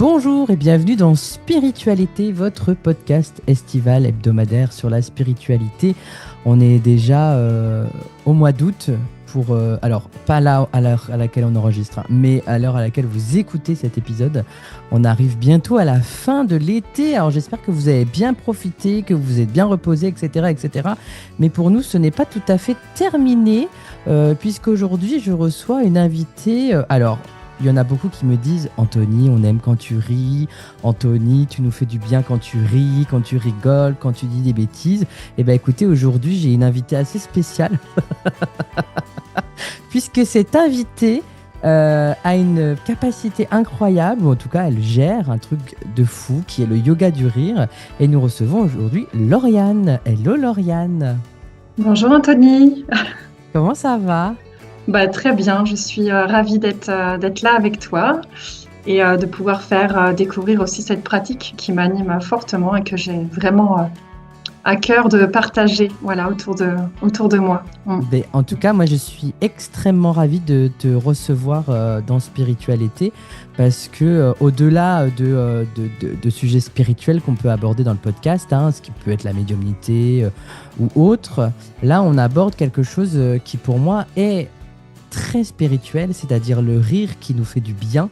Bonjour et bienvenue dans Spiritualité, votre podcast estival hebdomadaire sur la spiritualité. On est déjà au mois d'août pour, alors pas là à l'heure à laquelle on enregistre, hein, mais à l'heure à laquelle vous écoutez cet épisode. On arrive bientôt à la fin de l'été, alors j'espère que vous avez bien profité, que vous êtes bien reposé, etc., etc. Mais pour nous, ce n'est pas tout à fait terminé, puisqu'aujourd'hui, je reçois une invitée. Il y en a beaucoup qui me disent: Anthony, on aime quand tu ris. Anthony, tu nous fais du bien quand tu ris, quand tu rigoles, quand tu dis des bêtises. Eh bien, écoutez, aujourd'hui, j'ai une invitée assez spéciale, puisque cette invitée a une capacité incroyable, ou en tout cas, elle gère un truc de fou qui est le yoga du rire. Et nous recevons aujourd'hui Lauriane. Hello Lauriane. Bonjour Anthony. Comment ça va? Très bien, je suis ravie d'être là avec toi et de pouvoir faire découvrir aussi cette pratique qui m'anime fortement et que j'ai vraiment à cœur de partager voilà, autour de moi. Ben, en tout cas, moi, je suis extrêmement ravie de te recevoir dans Spiritualité parce que au-delà de sujets spirituels qu'on peut aborder dans le podcast, hein, ce qui peut être la médiumnité ou autre, là, on aborde quelque chose qui, pour moi, est très spirituel, c'est-à-dire le rire qui nous fait du bien,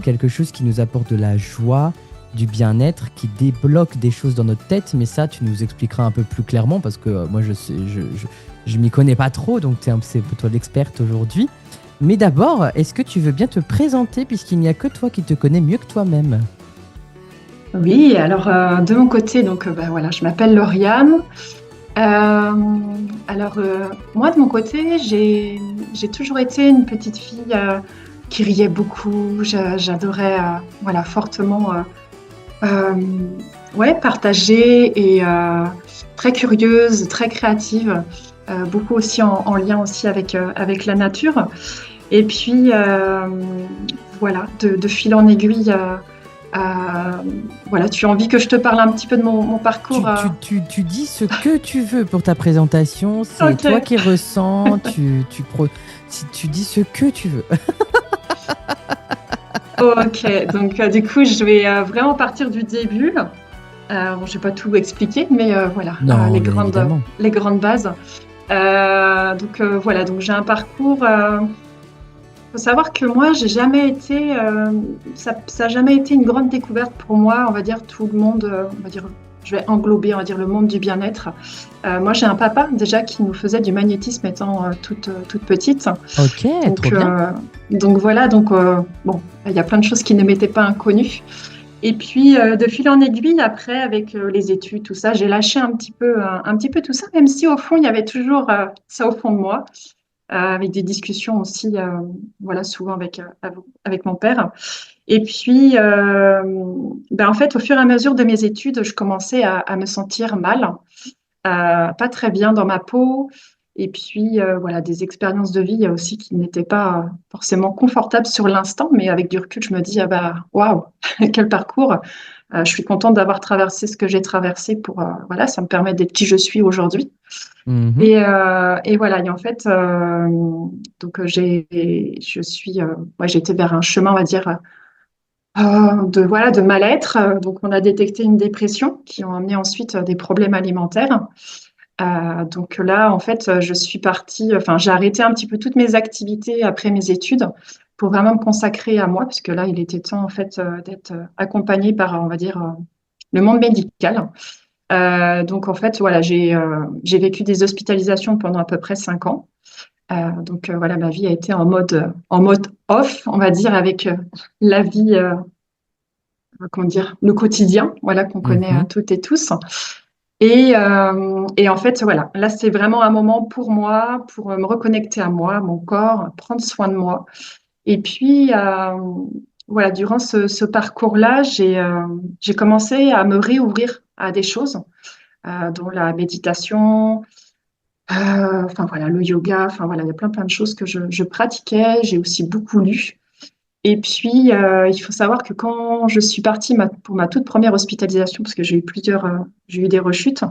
quelque chose qui nous apporte de la joie, du bien-être, qui débloque des choses dans notre tête. Mais ça, tu nous expliqueras un peu plus clairement parce que moi, je m'y connais pas trop, donc c'est toi l'experte aujourd'hui. Mais d'abord, est-ce que tu veux bien te présenter puisqu'il n'y a que toi qui te connais mieux que toi-même? Oui, alors de mon côté, voilà, je m'appelle Lauriane. Euh, Moi, de mon côté, j'ai toujours été une petite fille qui riait beaucoup. J'adorais voilà, fortement euh, ouais, partager et très curieuse, très créative, beaucoup aussi en lien aussi avec la nature. Et puis, voilà, de fil en aiguille, voilà, tu as envie que je te parle un petit peu de mon parcours Tu dis ce que tu veux pour ta présentation, c'est Ok. toi qui ressens, tu dis ce que tu veux. Ok, donc du coup, je vais vraiment partir du début. Bon, je vais pas tout expliquer, mais voilà, Non, bien évidemment. les grandes bases. Voilà, donc j'ai un parcours. Faut savoir que moi, j'ai jamais été, ça a jamais été une grande découverte pour moi. On va dire tout le monde, on va dire, je vais englober, on va dire le monde du bien-être. Moi, j'ai un papa déjà qui nous faisait du magnétisme étant toute petite. Ok, trop Donc, bien. voilà, bon, il y a plein de choses qui ne m'étaient pas inconnues. Et puis, de fil en aiguille, après, avec les études, tout ça, j'ai lâché un petit peu tout ça, même si au fond, il y avait toujours ça au fond de moi, avec des discussions aussi, voilà, souvent avec mon père. Et puis, en fait, au fur et à mesure de mes études, je commençais à me sentir mal, pas très bien dans ma peau. Et puis, voilà, des expériences de vie aussi qui n'étaient pas forcément confortables sur l'instant, mais avec du recul, je me dis, ah bah, waouh, quel parcours! Je suis contente d'avoir traversé ce que j'ai traversé pour, voilà, ça me permet d'être qui je suis aujourd'hui. Mhm. Et voilà, et en fait, ouais, j'ai été vers un chemin, on va dire, voilà, de mal-être. Donc, on a détecté une dépression qui ont amené ensuite des problèmes alimentaires. Donc là, en fait, je suis partie, enfin, j'ai arrêté un petit peu toutes mes activités après mes études pour vraiment me consacrer à moi, parce que là, il était temps, en fait, d'être accompagnée par, on va dire, le monde médical. Donc, en fait, voilà, j'ai vécu des hospitalisations pendant à peu près 5 ans. Voilà, ma vie a été en mode off, on va dire, avec la vie, comment dire, le quotidien, voilà, qu'on connaît Mhm. toutes et tous. Et en fait, voilà, là, c'est vraiment un moment pour moi, pour me reconnecter à moi, à mon corps, prendre soin de moi. Et puis, voilà, durant ce parcours-là, j'ai commencé à me réouvrir à des choses, dont la méditation, enfin voilà, le yoga, enfin voilà, il y a plein de choses que je pratiquais. J'ai aussi beaucoup lu. Et puis, il faut savoir que quand je suis partie pour ma toute première hospitalisation, parce que j'ai eu des rechutes,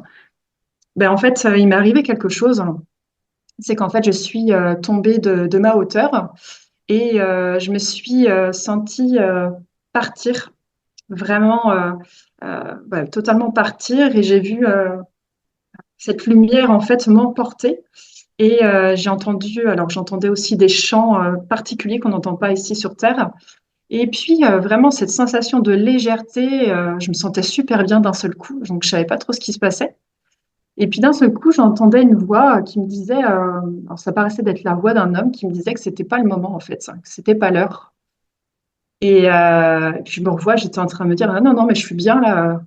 en fait, il m'est arrivé quelque chose. C'est qu'en fait, je suis tombée de ma hauteur et je me suis sentie partir vraiment totalement partir et j'ai vu cette lumière en fait m'emporter. Et j'entendais aussi des chants particuliers qu'on n'entend pas ici sur Terre. Et puis vraiment cette sensation de légèreté, je me sentais super bien d'un seul coup, donc je savais pas trop ce qui se passait. Et puis d'un seul coup, j'entendais une voix qui me disait, alors ça paraissait d'être la voix d'un homme qui me disait que c'était pas le moment en fait, ça, que c'était pas l'heure. Et puis je me revois, j'étais en train de me dire, ah, non, non, mais je suis bien là,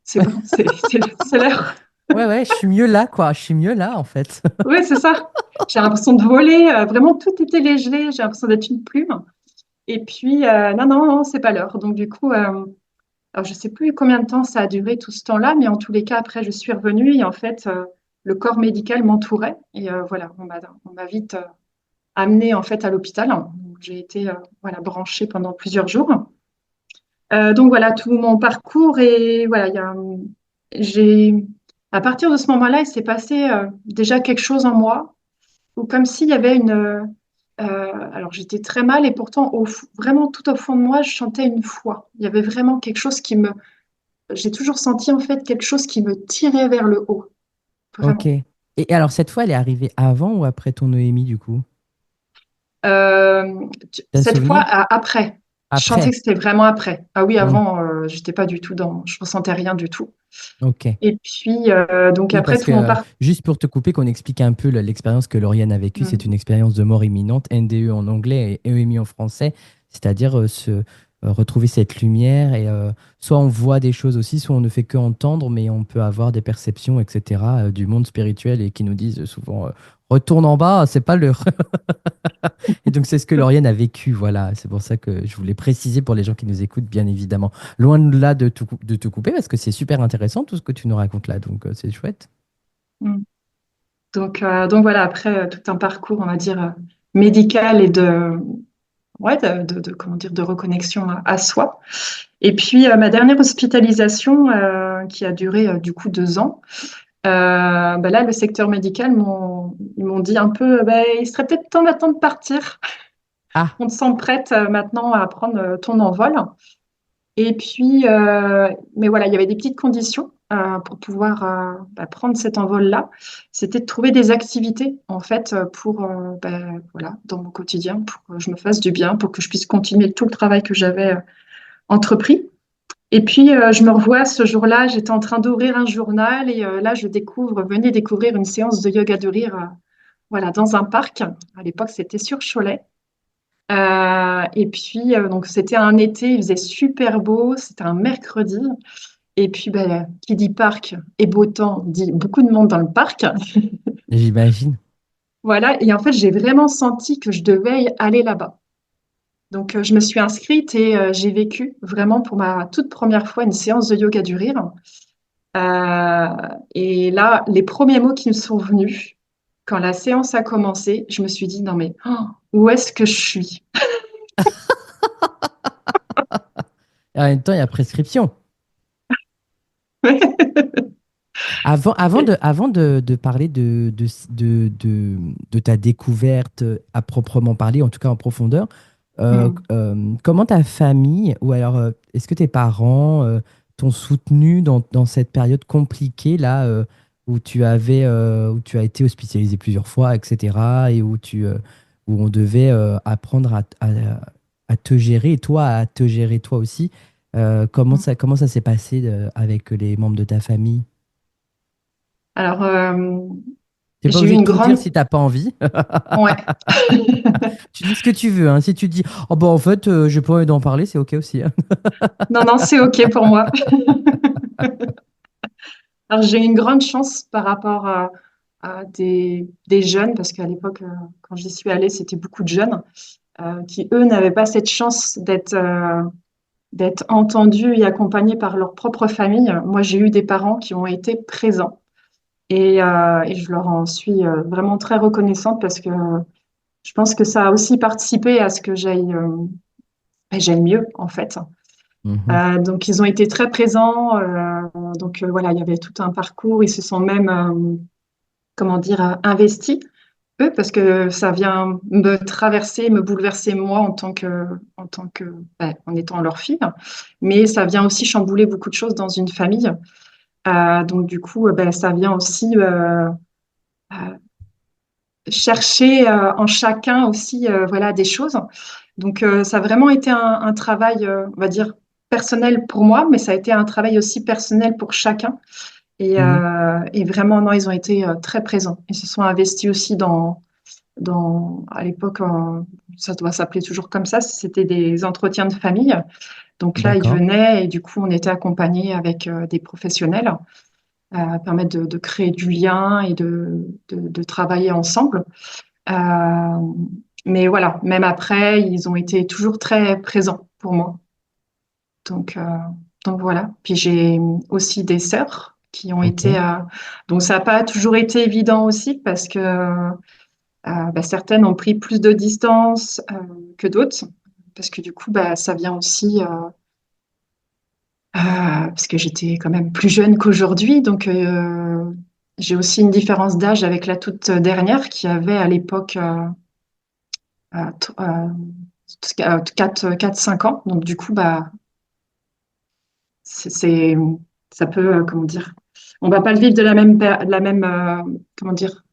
c'est bon, c'est l'heure. Ouais, ouais, je suis mieux là, quoi. Je suis mieux là, en fait. Oui, c'est ça. J'ai l'impression de voler, vraiment tout était léger, j'ai l'impression d'être une plume. Et puis, non, non, non, c'est pas l'heure. Donc, du coup, alors je sais plus combien de temps ça a duré tout ce temps-là, mais en tous les cas, après, je suis revenue et en fait, le corps médical m'entourait. Et voilà, on m'a vite amenée en fait à l'hôpital. Donc, j'ai été voilà, branchée pendant plusieurs jours. Donc, voilà, tout mon parcours. Et voilà, j'ai, à partir de ce moment-là, il s'est passé déjà quelque chose en moi, ou comme s'il y avait alors j'étais très mal et pourtant vraiment tout au fond de moi, je sentais une foi. Il y avait vraiment quelque chose j'ai toujours senti en fait quelque chose qui me tirait vers le haut, Ok. vraiment. Et alors, cette fois, elle est arrivée avant ou après ton EMI, du coup? T'as un Cette fois, souvenir? après, je sentais Après. que c'était vraiment après. Ah oui, Hmm. avant, j'étais pas du tout je ressentais rien du tout. Ok. Et puis donc Oui, après parce que tout mon parcours. juste pour te couper, qu'on explique un peu l'expérience que Lauriane a vécue, c'est une expérience de mort imminente, NDE en anglais et EMI en français, c'est-à-dire retrouver cette lumière et soit on voit des choses aussi, soit on ne fait que entendre, mais on peut avoir des perceptions, etc., du monde spirituel et qui nous disent souvent retourne en bas, c'est pas l'heure. Et donc c'est ce que Lauriane a vécu, voilà. C'est pour ça que je voulais préciser pour les gens qui nous écoutent, bien évidemment. Loin de là de te couper, parce que c'est super intéressant tout ce que tu nous racontes là, donc c'est chouette. Donc voilà, après tout un parcours, on va dire, médical et ouais, comment dire, de reconnexion à soi. Et puis ma dernière hospitalisation, qui a duré du coup 2 ans, bah là, le secteur médical, ils m'ont dit un peu, bah, il serait peut-être temps maintenant de partir. Ah, On te sent prête maintenant à prendre ton envol. Et puis, mais voilà, il y avait des petites conditions pour pouvoir prendre cet envol-là. C'était de trouver des activités, en fait, pour, voilà, dans mon quotidien, pour que je me fasse du bien, pour que je puisse continuer tout le travail que j'avais entrepris. Et puis, je me revois ce jour-là, j'étais en train d'ouvrir un journal et là, venais découvrir une séance de yoga de rire, voilà, dans un parc. À l'époque, c'était sur Cholet. Et puis, donc, c'était un été, il faisait super beau, c'était un mercredi. Et puis, ben, qui dit parc et beau temps dit beaucoup de monde dans le parc. j'imagine. Voilà. Et en fait, j'ai vraiment senti que je devais aller là-bas. Donc, je me suis inscrite et j'ai vécu vraiment pour ma toute première fois une séance de yoga du rire. Euh, et là, les premiers mots qui me sont venus, quand la séance a commencé, je me suis dit, non mais, où est-ce que je suis? Et en même temps, il y a prescription. Avant de parler de ta découverte à proprement parler, en tout cas en profondeur, Hmm. comment ta famille, ou alors est-ce que tes parents t'ont soutenu dans cette période compliquée là où tu as été hospitalisé plusieurs fois, etc., et où on devait apprendre à te gérer, et toi à te gérer toi aussi. Comment ça s'est passé avec les membres de ta famille? Alors, T'es pas j'ai eu obligé de une tout dire grande... si t'as pas envie. Ouais. Tu dis ce que tu veux, hein. Si tu dis, oh bah en fait, j'ai pas envie d'en parler, c'est ok aussi, hein. Non, non, c'est OK pour moi. Alors, j'ai eu une grande chance par rapport à des jeunes, parce qu'à l'époque, quand j'y suis allée, c'était beaucoup de jeunes qui, eux, n'avaient pas cette chance d'être entendus et accompagnés par leur propre famille. Moi, j'ai eu des parents qui ont été présents et je leur en suis vraiment très reconnaissante parce que je pense que ça a aussi participé à ce que j'aille mieux, en fait. Mhm. Donc, ils ont été très présents. Donc, voilà, il y avait tout un parcours. Ils se sont même, comment dire, investis. peu parce que ça vient me traverser, me bouleverser moi en étant leur fille, mais ça vient aussi chambouler beaucoup de choses dans une famille. Donc du coup, ça vient aussi euh, chercher en chacun aussi, voilà, des choses. Donc ça a vraiment été un travail, on va dire personnel pour moi, mais ça a été un travail aussi personnel pour chacun. Mhm. Et vraiment, non, ils ont été très présents. Ils se sont investis aussi à l'époque, ça doit s'appeler toujours comme ça, c'était des entretiens de famille. Donc là, ils D'accord. venaient et du coup, on était accompagnés avec des professionnels permettre de créer du lien et de travailler ensemble. Euh, mais voilà, même après, ils ont été toujours très présents pour moi. Donc, euh, donc voilà. Puis j'ai aussi des sœurs qui ont Ok. été. Donc ça n'a pas toujours été évident aussi parce que certaines ont pris plus de distance que d'autres. Parce que du coup, ça vient aussi. Parce que j'étais quand même plus jeune qu'aujourd'hui. Donc j'ai aussi une différence d'âge avec la toute dernière qui avait à l'époque 4-5 ans. Donc du coup, c'est, ça peut, comment dire, on va pas le vivre comment dire,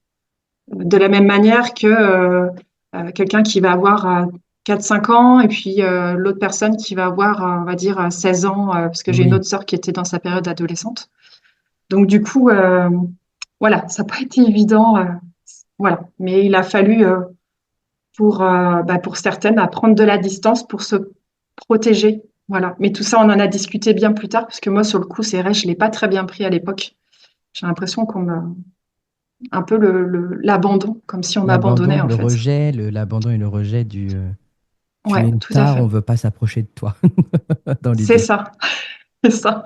de la même manière que quelqu'un qui va avoir 4-5 ans et puis l'autre personne qui va avoir, on va dire, 16 ans, parce que j'ai une Oui. autre sœur qui était dans sa période adolescente. Donc du coup, voilà, ça n'a pas été évident, voilà. Mais il a fallu pour certaines à prendre de la distance pour se protéger, voilà. Mais tout ça, on en a discuté bien plus tard, parce que moi, sur le coup, c'est vrai, je l'ai pas très bien pris à l'époque. J'ai l'impression qu'on me, un peu l'abandon, comme si on m'abandonnait L'abandon, en le fait. rejet, l'abandon et le rejet du tu Ouais, es une tout à star, on fait. veut pas s'approcher de toi dans C'est l'idée. ça, c'est ça.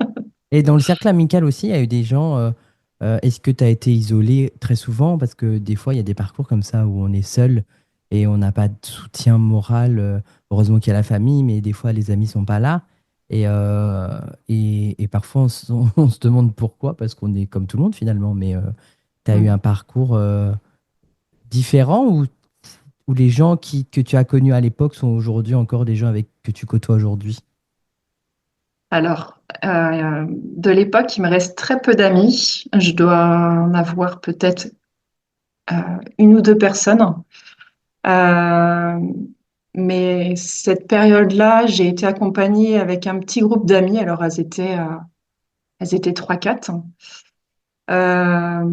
Et dans le cercle amical aussi, il y a eu des gens. Est-ce que tu as été isolé très souvent? Parce que des fois, il y a des parcours comme ça où on est seul et on n'a pas de soutien moral. Heureusement qu'il y a la famille, mais des fois, les amis sont pas là. Et parfois, on se demande pourquoi, parce qu'on est comme tout le monde finalement. Mais tu as eu un Mm. parcours différent où les gens que tu as connus à l'époque sont aujourd'hui encore des gens avec que tu côtoies aujourd'hui? Alors, de l'époque, il me reste très peu d'amis. Je dois en avoir peut-être euh, une ou deux personnes. Euh, mais cette période-là, j'ai été accompagnée avec un petit groupe d'amis. Alors, elles étaient 3-4. Euh,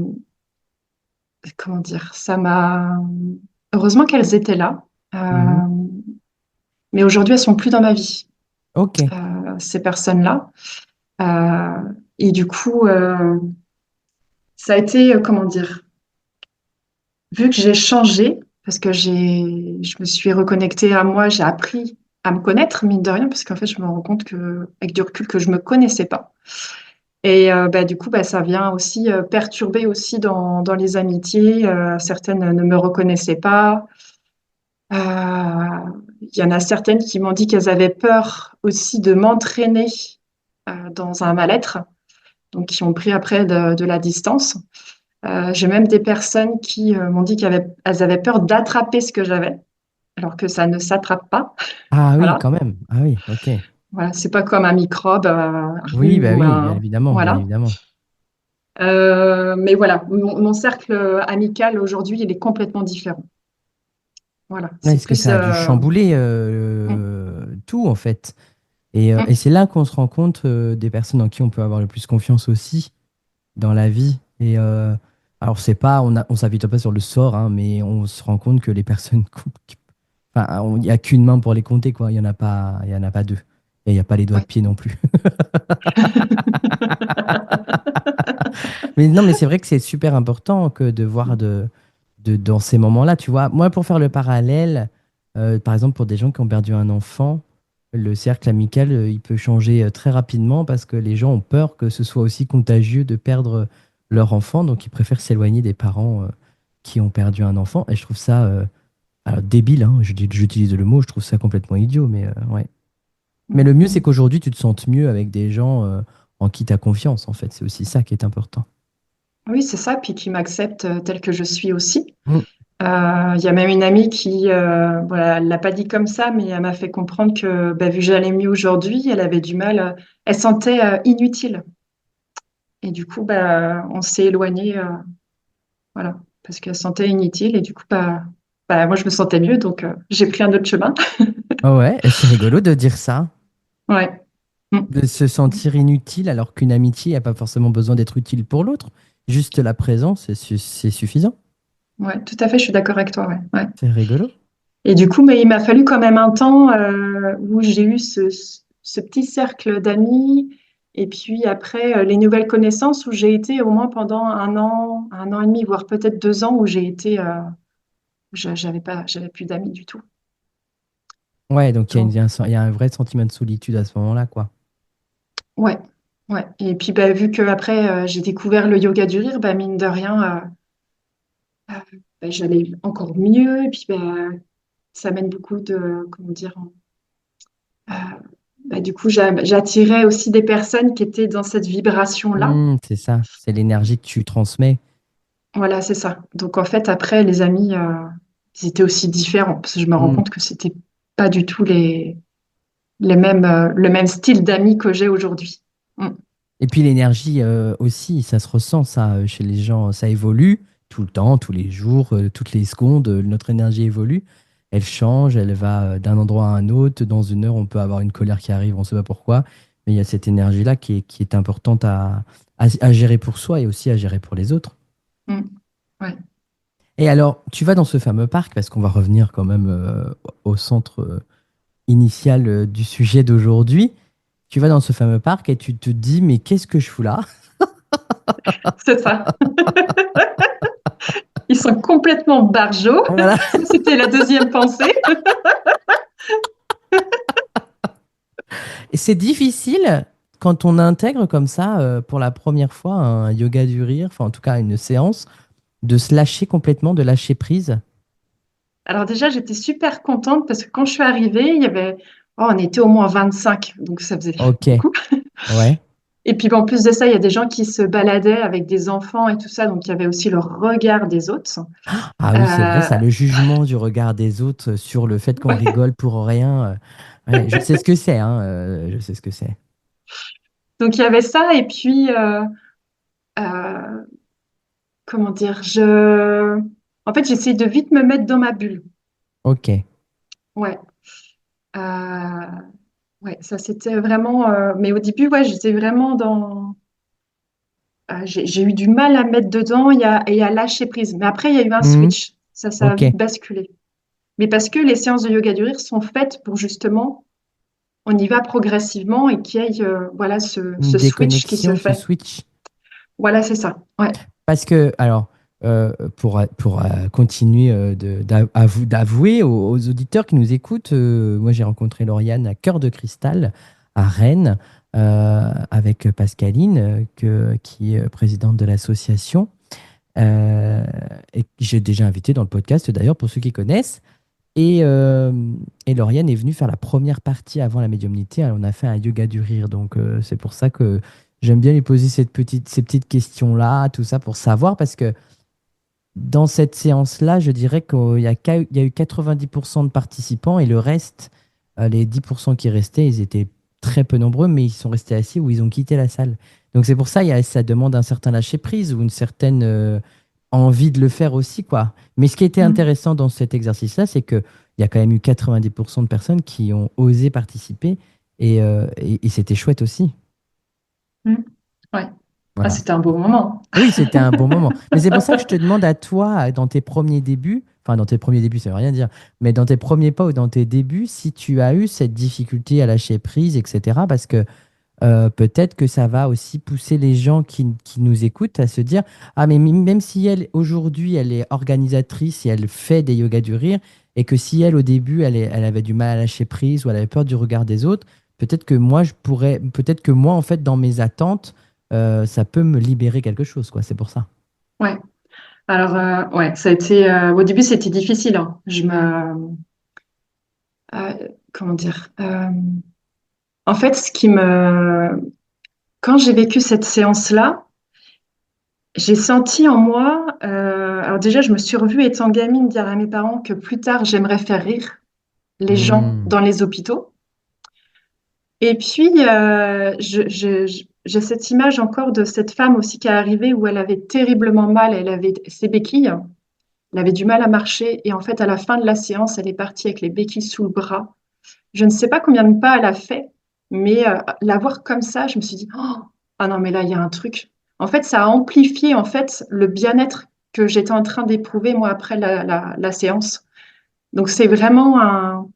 comment dire, ça m'a. Heureusement qu'elles étaient là. Mhm. Euh, mais aujourd'hui, elles sont plus dans ma vie, Ok. ces personnes-là. Euh, et du coup, ça a été, comment dire, vu que j'ai changé, parce que je me suis reconnectée à moi, j'ai appris à me connaître, mine de rien, parce qu'en fait, je me rends compte que, avec du recul, que je me connaissais pas. Et du coup, ça vient aussi perturber aussi dans les amitiés. Certaines ne me reconnaissaient pas. Il y en a certaines qui m'ont dit qu'elles avaient peur aussi de m'entraîner dans un mal-être, donc qui ont pris après de la distance. J'ai même des personnes qui m'ont dit elles avaient peur d'attraper ce que j'avais, alors que ça ne s'attrape pas. Ah oui, Voilà. quand même. Ah oui, ok. Voilà, c'est pas comme un microbe, un Oui, rhume bah ou oui, bien un. évidemment, bien Voilà. évidemment. Mais voilà, mon cercle amical aujourd'hui, il est complètement différent. Voilà, Ouais, c'est est-ce que plus. ça a dû chambouler Mm, tout, en fait? Et mm. c'est là qu'on se rend compte des personnes en qui on peut avoir le plus confiance aussi dans la vie. Alors, c'est pas, on s'appuie pas sur le sort, hein, mais on se rend compte que les personnes, enfin, il n'y a qu'une main pour les compter, quoi. Il y en a pas deux. Et il n'y a pas les doigts de Ouais. pied non plus. Mais non, mais c'est vrai que c'est super important que de voir dans ces moments-là, tu vois. Moi, pour faire le parallèle, par exemple, pour des gens qui ont perdu un enfant, le cercle amical, il peut changer très rapidement parce que les gens ont peur que ce soit aussi contagieux de perdre leur enfant, donc ils préfèrent s'éloigner des parents qui ont perdu un enfant. Et je trouve ça alors, débile, hein, j'utilise le mot, je trouve ça complètement idiot, mais ouais. Mais Mm, le mieux, c'est mm. qu'aujourd'hui, tu te sentes mieux avec des gens en qui tu as confiance, en fait. C'est aussi ça qui est important. Oui, c'est ça, puis qui m'accepte telle que je suis aussi. Mm. Il y a même une amie qui, voilà, elle l'a pas dit comme ça, mais elle m'a fait comprendre que, bah, vu que j'allais mieux aujourd'hui, elle avait du mal, elle sentait inutile. Et du coup, bah, on s'est éloigné, voilà, parce qu'elle se sentait inutile. Et du coup, moi, je me sentais mieux, donc j'ai pris un autre chemin. Ah ouais, et c'est rigolo de dire ça, Ouais. Mm. de se sentir inutile alors qu'une amitié n'a pas forcément besoin d'être utile pour l'autre. Juste la présence, c'est suffisant. Ouais, tout à fait, je suis d'accord avec toi. Ouais. Ouais. C'est rigolo. Et du coup, mais il m'a fallu quand même un temps où j'ai eu ce petit cercle d'amis. Et puis après, les nouvelles connaissances où j'ai été au moins pendant un an et demi, voire peut-être 2 ans où j'ai été, j'avais plus d'amis du tout. Ouais, donc Donc, il y a un vrai sentiment de solitude à ce moment-là, quoi. ouais, ouais. Et puis, bah, vu que après j'ai découvert le yoga du rire, bah, mine de rien, bah, j'allais encore mieux. Et puis, bah, ça mène beaucoup de, comment dire, Euh, bah, du coup, j'attirais aussi des personnes qui étaient dans cette vibration-là. C'est ça, c'est l'énergie que tu transmets. Voilà, c'est ça. Donc, en fait, après, les amis, ils étaient aussi différents parce que je me rends Hmm. compte que c'était pas du tout le même style d'amis que j'ai aujourd'hui. Mm. Et puis l'énergie aussi, ça se ressent ça chez les gens, ça évolue tout le temps, tous les jours, toutes les secondes, notre énergie évolue, elle change, elle va d'un endroit à un autre. Dans une heure, on peut avoir une colère qui arrive, on ne sait pas pourquoi, mais il y a cette énergie-là qui est importante à gérer pour soi et aussi à gérer pour les autres. Mm. Ouais. Et alors, tu vas dans ce fameux parc, parce qu'on va revenir quand même au centre initial du sujet d'aujourd'hui. Tu vas dans ce fameux parc et tu te dis, mais qu'est-ce que je fous là? C'est ça. Ils sont complètement barjots. Voilà. Ça, c'était la deuxième pensée. Et c'est difficile quand on intègre comme ça pour la première fois un yoga du rire, enfin en tout cas une séance, de se lâcher complètement, de lâcher prise. Alors déjà, j'étais super contente parce que quand je suis arrivée, on était au moins 25, donc ça faisait Ok, beaucoup. ouais. Et puis en plus de ça, il y a des gens qui se baladaient avec des enfants et tout ça, donc il y avait aussi le regard des autres. Ah oui, c'est vrai, Euh, ça, le jugement du regard des autres sur le fait qu'on ouais. rigole pour rien. Ouais, je sais ce que c'est, hein, je sais ce que c'est. Donc il y avait ça, et puis euh, comment dire, en fait, j'essayais de vite me mettre dans ma bulle. Ok. Ouais. Euh, ouais, ça c'était vraiment. Mais au début, ouais, j'étais vraiment dans. J'ai eu du mal à me mettre dedans et à lâcher prise. Mais après, il y a eu un Mhm. switch. Ça a Ok. vite basculé. Mais parce que les séances de yoga du rire sont faites pour justement on y va progressivement et qu'il y ait voilà, Une ce switch qui se déconnexion, ce fait. switch. Voilà, c'est ça. Ouais. Parce que, alors, pour continuer d'avouer aux auditeurs qui nous écoutent, moi j'ai rencontré Lauriane à Cœur de Cristal, à Rennes, avec Pascaline, qui est présidente de l'association, et que j'ai déjà invité dans le podcast d'ailleurs, pour ceux qui connaissent. Et, euh, et Lauriane est venue faire la première partie avant la médiumnité. On a fait un yoga du rire. Donc, c'est pour ça que j'aime bien lui poser ces petites questions-là, tout ça, pour savoir. Parce que dans cette séance-là, je dirais il y a eu 90% de participants et le reste, les 10% qui restaient, ils étaient très peu nombreux, mais ils sont restés assis ou ils ont quitté la salle. Donc, c'est pour ça, ça demande un certain lâcher-prise ou une certaine envie de le faire aussi, quoi. Mais ce qui était Mm. intéressant dans cet exercice-là, c'est qu'il y a quand même eu 90% de personnes qui ont osé participer et c'était chouette aussi. Mm. Ouais. Ah, Voilà. c'était un beau moment. Oui, c'était un bon moment. Mais c'est pour ça que je te demande à toi, dans tes premiers débuts, enfin dans tes premiers débuts, ça veut rien dire, mais dans tes premiers pas ou dans tes débuts, si tu as eu cette difficulté à lâcher prise, etc. Parce que peut-être que ça va aussi pousser les gens qui nous écoutent à se dire, ah mais même si elle, aujourd'hui, elle est organisatrice et elle fait des yogas du rire, et que si elle, au début, elle avait du mal à lâcher prise ou elle avait peur du regard des autres, peut-être que moi, en fait, dans mes attentes, ça peut me libérer quelque chose, quoi. C'est pour ça. Ouais. Alors, ouais, ça a été. Au début, c'était difficile, hein. Comment dire? En fait, quand j'ai vécu cette séance-là, J'ai senti en moi, alors déjà, je me suis revue étant gamine dire à mes parents que plus tard, j'aimerais faire rire les gens Hmm. dans les hôpitaux. Et puis, j'ai cette image encore de cette femme aussi qui est arrivée où elle avait terriblement mal, elle avait ses béquilles, elle avait du mal à marcher. Et en fait, à la fin de la séance, elle est partie avec les béquilles sous le bras. Je ne sais pas combien de pas elle a fait, mais la voir comme ça, je me suis dit, oh, ah non, mais là, il y a un truc. En fait, ça a amplifié en fait le bien-être que j'étais en train d'éprouver moi après la séance. Donc c'est vraiment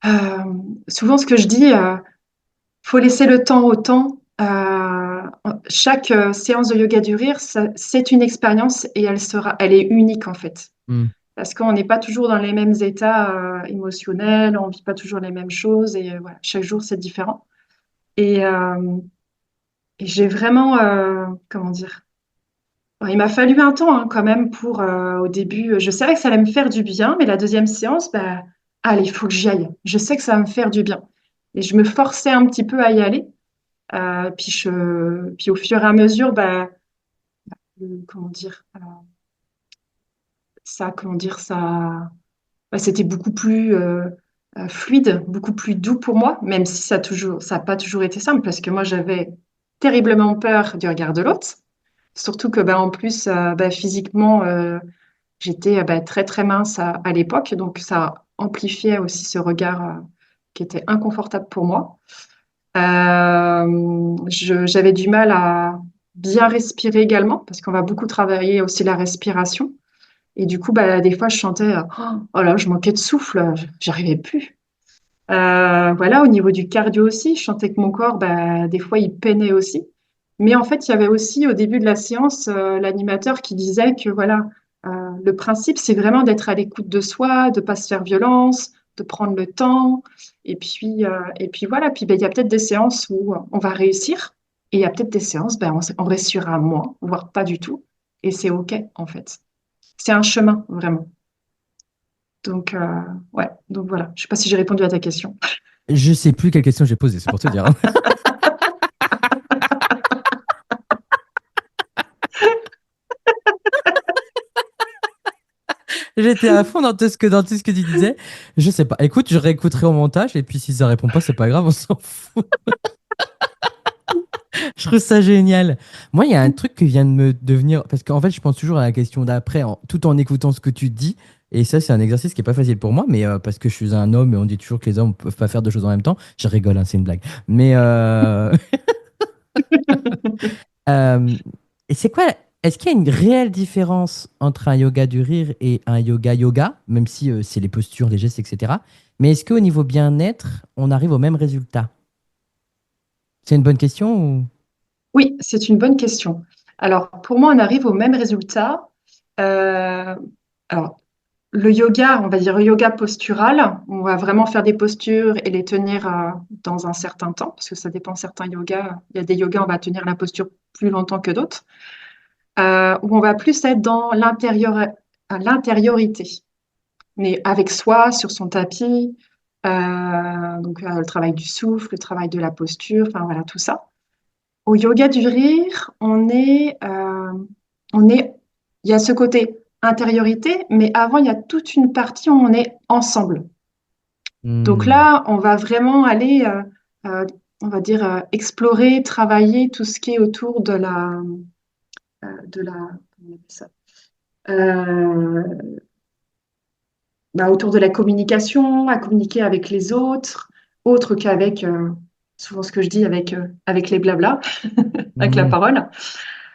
euh, souvent ce que je dis, faut laisser le temps au temps. Chaque séance de yoga du rire, c'est une expérience et elle est unique en fait. Hmm. Parce qu'on n'est pas toujours dans les mêmes états émotionnels, on vit pas toujours les mêmes choses et voilà, chaque jour c'est différent. Et, euh, et j'ai vraiment, comment dire, bon, il m'a fallu un temps hein, quand même pour, au début, je savais que ça allait me faire du bien, mais la deuxième séance, bah, allez, il faut que j'y aille. Je sais que ça va me faire du bien. Et je me forçais un petit peu à y aller. Puis au fur et à mesure, bah, comment dire, ça, bah, c'était beaucoup plus fluide, beaucoup plus doux pour moi, même si ça n'a pas toujours été simple, parce que moi, j'avais terriblement peur du regard de l'autre. Surtout que, bah, en plus, bah, physiquement, j'étais bah, très, très mince à l'époque, donc ça amplifiait aussi ce regard qui était inconfortable pour moi. J'avais du mal à bien respirer également, parce qu'on va beaucoup travailler aussi la respiration. Et du coup, bah, des fois, je chantais, oh là, je manquais de souffle, j'arrivais plus. Voilà, au niveau du cardio aussi, je sentais que mon corps, bah, des fois, il peinait aussi. Mais en fait, il y avait aussi au début de la séance l'animateur qui disait que voilà, le principe, c'est vraiment d'être à l'écoute de soi, de pas se faire violence, de prendre le temps. Et puis voilà, puis ben, il y a peut-être des séances où on va réussir, et il y a peut-être des séances, ben, on réussira moins, voire pas du tout. Et c'est OK, en fait. C'est un chemin, vraiment. Donc, ouais, donc voilà. Je sais pas si j'ai répondu à ta question. Je sais plus quelle question j'ai posée, c'est pour te dire, hein. J'étais à fond dans tout ce que tu disais. Je sais pas. Écoute, je réécouterai au montage et puis si ça répond pas, c'est pas grave, on s'en fout. Je trouve ça génial. Moi, il y a un truc qui vient de me devenir parce qu'en fait, je pense toujours à la question d'après tout en écoutant ce que tu dis. Et ça, c'est un exercice qui est pas facile pour moi, mais parce que je suis un homme et on dit toujours que les hommes peuvent pas faire deux choses en même temps. Je rigole, hein, c'est une blague. Mais Euh, et c'est quoi, est-ce qu'il y a une réelle différence entre un yoga du rire et un yoga, même si c'est les postures, les gestes, etc. Mais est-ce qu'au niveau bien-être, on arrive au même résultat? C'est une bonne question ou... Oui, c'est une bonne question. Alors, pour moi, on arrive au même résultat. Euh, alors, le yoga, on va dire le yoga postural, on va vraiment faire des postures et les tenir dans un certain temps, parce que ça dépend de certains yogas. Il y a des yogas, on va tenir la posture plus longtemps que d'autres, où on va plus être dans l'intériorité, mais avec soi, sur son tapis, donc le travail du souffle, le travail de la posture, enfin voilà, tout ça. Au yoga du rire, on est, il y a ce côté intériorité, mais avant, il y a toute une partie où on est ensemble. Donc Hmm. là, on va vraiment aller, euh, on va dire, explorer, travailler tout ce qui est autour comment on appelle ça Euh, bah, autour de la communication, à communiquer avec les autres, autre qu'avec, souvent ce que je dis, avec les blablas, avec la Hmm. parole.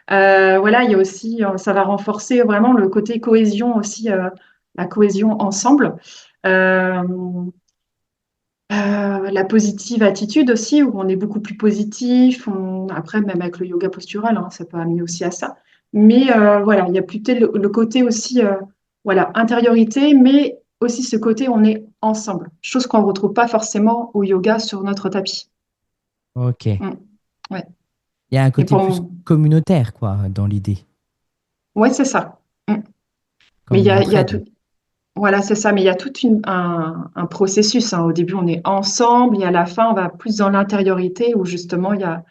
Voilà, il y a aussi, ça va renforcer vraiment le côté cohésion aussi, la cohésion ensemble. Euh, la positive attitude aussi, où on est beaucoup plus positif. Après, même avec le yoga postural, hein, ça peut amener aussi à ça. Mais voilà, il y a plutôt le côté aussi, voilà, intériorité, mais aussi ce côté on est ensemble. Chose qu'on ne retrouve pas forcément au yoga sur notre tapis. Ok. Il Mm, ouais. y a un Et côté plus pour, communautaire, quoi, dans l'idée, ouais, c'est ça. Mm. Mais comme une il y a entraide. tout, voilà, c'est ça, mais il y a tout un processus, hein. Au début, on est ensemble et à la fin, on va plus dans l'intériorité où justement, il y a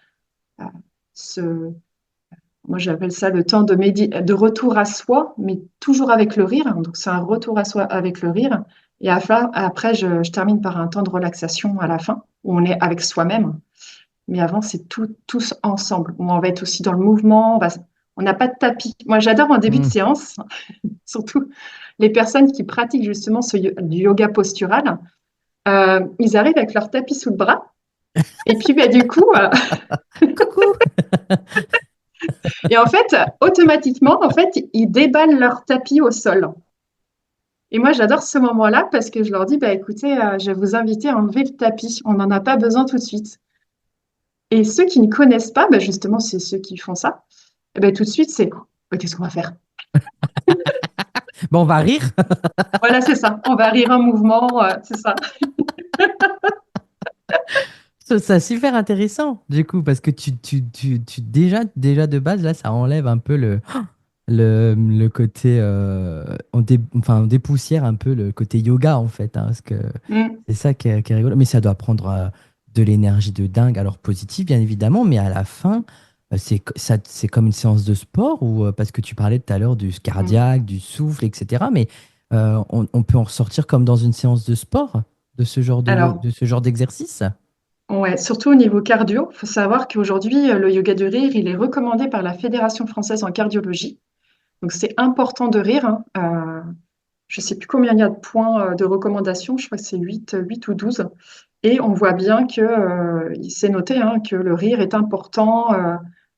ce, moi j'appelle ça le temps de retour à soi, mais toujours avec le rire. Donc c'est un retour à soi avec le rire. Et après, je termine par un temps de relaxation à la fin, où on est avec soi-même. Mais avant, c'est tous ensemble, où on va être aussi dans le mouvement. On n'a pas de tapis. Moi, j'adore en début de Hmm. séance, surtout les personnes qui pratiquent justement du yoga postural. Ils arrivent avec leur tapis sous le bras. Et puis, bah, du coup, Coucou. et en fait, automatiquement, en fait, ils déballent leur tapis au sol. Et moi, j'adore ce moment-là parce que je leur dis, bah, écoutez, je vais vous inviter à enlever le tapis. On n'en a pas besoin tout de suite. Et ceux qui ne connaissent pas, bah, justement, c'est ceux qui font ça. Et ben, tout de suite, c'est bah, qu'est-ce qu'on va faire? Bon, on va rire. Voilà, c'est ça. On va rire un mouvement, c'est ça. C'est super intéressant, du coup, parce que déjà de base, là, ça enlève un peu le côté, enfin, on dépoussière un peu le côté yoga, en fait, hein, parce que Mm. c'est ça qui est rigolo. Mais ça doit prendre de l'énergie de dingue, alors positive, bien évidemment, mais à la fin, c'est comme une séance de sport, ou parce que tu parlais tout à l'heure du Mm. cardiaque, du souffle, etc. Mais on peut en ressortir comme dans une séance de sport, de ce genre Alors, de ce genre d'exercice. ouais, surtout au niveau cardio, il faut savoir qu'aujourd'hui, le yoga du rire, il est recommandé par la Fédération française en cardiologie. Donc, c'est important de rire, hein. Je ne sais plus combien il y a de points de recommandation, je crois que c'est 8 ou 12. Et on voit bien que, il s'est noté, hein, que le rire est important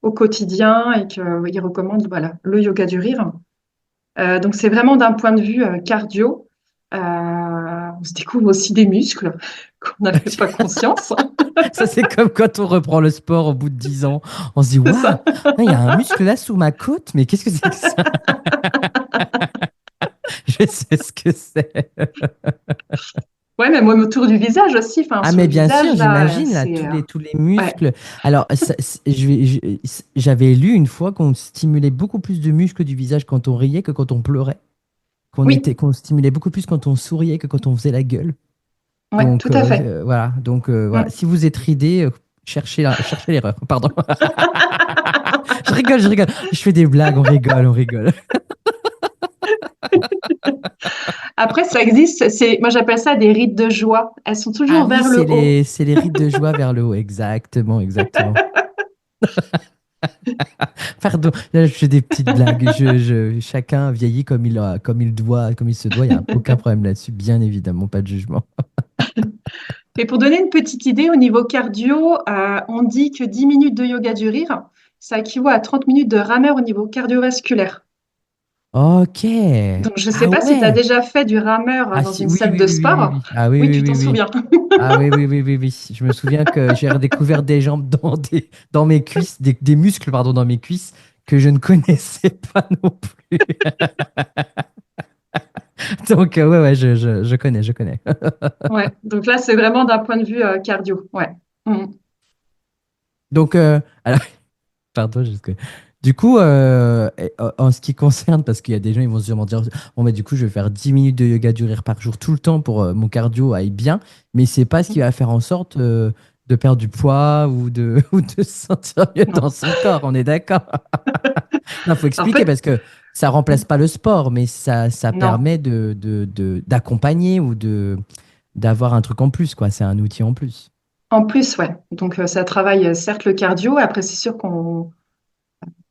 au quotidien et qu'il recommande voilà, le yoga du rire. Donc c'est vraiment d'un point de vue cardio. On se découvre aussi des muscles qu'on n'avait pas conscience. Ça, c'est comme quand on reprend le sport au bout de 10 ans. On se dit, C'est waouh, ça. il y a un muscle là sous ma côte, mais qu'est-ce que c'est que ça? Je sais ce que c'est. Ouais, mais même autour du visage aussi. Enfin, Ah, sur mais le bien sûr, visage, là, j'imagine, là, c'est. tous les Ouais. muscles. Alors, j'avais lu une fois qu'on stimulait beaucoup plus de muscles du visage quand on riait que quand on pleurait. Oui, Qu'on stimulait beaucoup plus quand on souriait que quand on faisait la gueule. ouais, Donc, tout à fait. voilà. Donc, voilà. Mm. Si vous êtes ridé, cherchez l'erreur. Pardon. Je rigole. Je fais des blagues, on rigole, on rigole. Après, ça existe. Moi, j'appelle ça des rides de joie. Elles sont Ah toujours oui, vers le haut. c'est les rides de joie vers le haut. Exactement, exactement. Pardon, là, je fais des petites blagues. Chacun vieillit comme il se doit. Il n'y a aucun problème là-dessus. Bien évidemment, pas de jugement. Et pour donner une petite idée au niveau cardio, on dit que 10 minutes de yoga du rire, ça équivaut à 30 minutes de rameur au niveau cardiovasculaire. Ok. Donc, je ne sais Ah pas si tu as ouais. déjà fait du rameur Ah dans si, une oui, salle oui, de oui, oui, oui, sport. oui. Ah oui, Oui, oui, tu t'en oui, oui. souviens. Ah oui, oui, oui, oui, oui. Je me souviens que j'ai redécouvert des jambes dans mes cuisses, des muscles, pardon, dans mes cuisses que je ne connaissais pas non plus. Donc, ouais, ouais, je connais, je connais. Ouais. Donc là, c'est vraiment d'un point de vue cardio. Ouais. Mm. Donc, alors, pardon, du coup, en ce qui concerne, parce qu'il y a des gens, ils vont sûrement dire, bon, bah, du coup, je vais faire 10 minutes de yoga du rire par jour tout le temps pour mon cardio aille bien, mais c'est pas ce qui va faire en sorte de perdre du poids ou de se sentir mieux Non. dans son corps, on est d'accord. Il faut En expliquer fait, parce que ça remplace pas le sport, mais ça non. permet d'accompagner ou d'avoir un truc en plus, quoi. C'est un outil en plus. En plus, ouais. Donc, ça travaille certes le cardio. Après, c'est sûr qu'on.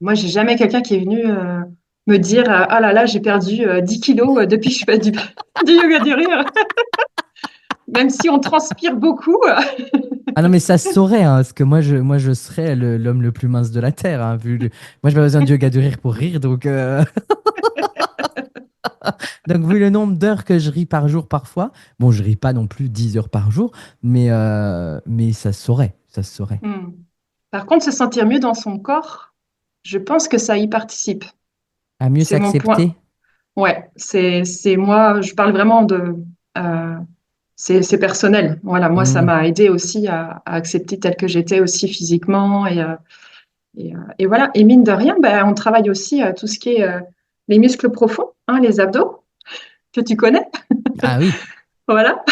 Moi, j'ai jamais quelqu'un qui est venu me dire ah là là, j'ai perdu 10 kilos depuis que je fais du yoga du rire. Même si on transpire beaucoup. Ah non, mais ça se saurait, hein, parce que moi, je serais l'homme le plus mince de la Terre, hein, moi, j'ai pas besoin de yoga de rire pour rire, donc, donc vu le nombre d'heures que je ris par jour parfois, bon, je ris pas non plus 10 heures par jour, mais ça se saurait, ça se saurait. Hmm. Par contre, se sentir mieux dans son corps, je pense que ça y participe. À mieux C'est mon point. s'accepter. Ouais, c'est moi, je parle vraiment de. euh, c'est personnel. Voilà, moi, ça Hmm. m'a aidé aussi à accepter tel que j'étais aussi physiquement. Et voilà. Et mine de rien, ben, on travaille aussi tout ce qui est les muscles profonds, hein, les abdos, que tu connais. Ah oui. Voilà.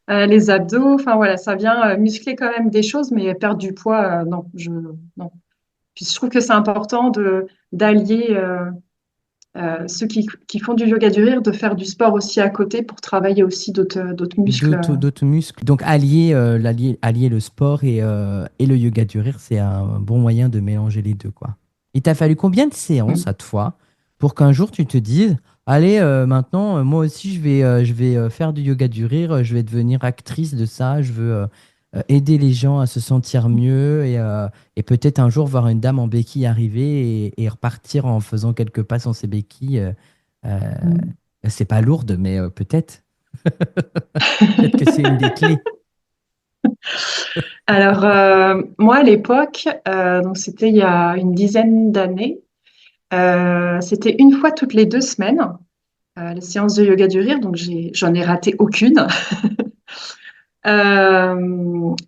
Les abdos, enfin voilà, ça vient muscler quand même des choses, mais perdre du poids, non, non. Puis je trouve que c'est important d'allier ceux qui font du yoga du rire, de faire du sport aussi à côté pour travailler aussi d'autres muscles. D'autres muscles. Donc, allier le sport et le yoga du rire, c'est un bon moyen de mélanger les deux, quoi. Il t'a fallu combien de séances Mm. à toi pour qu'un jour tu te dises, allez, maintenant, moi aussi, je vais faire du yoga du rire, je vais devenir actrice de ça, je veux aider les gens à se sentir mieux et peut-être un jour voir une dame en béquille arriver et repartir en faisant quelques pas sans ses béquilles. Euh, Mm. c'est pas lourde, mais peut-être. Peut-être que c'est une des clés. Alors, moi, à l'époque, donc c'était il y a une dizaine d'années, c'était une fois toutes les 2 semaines, les séances de yoga du rire, donc j'en ai raté aucune.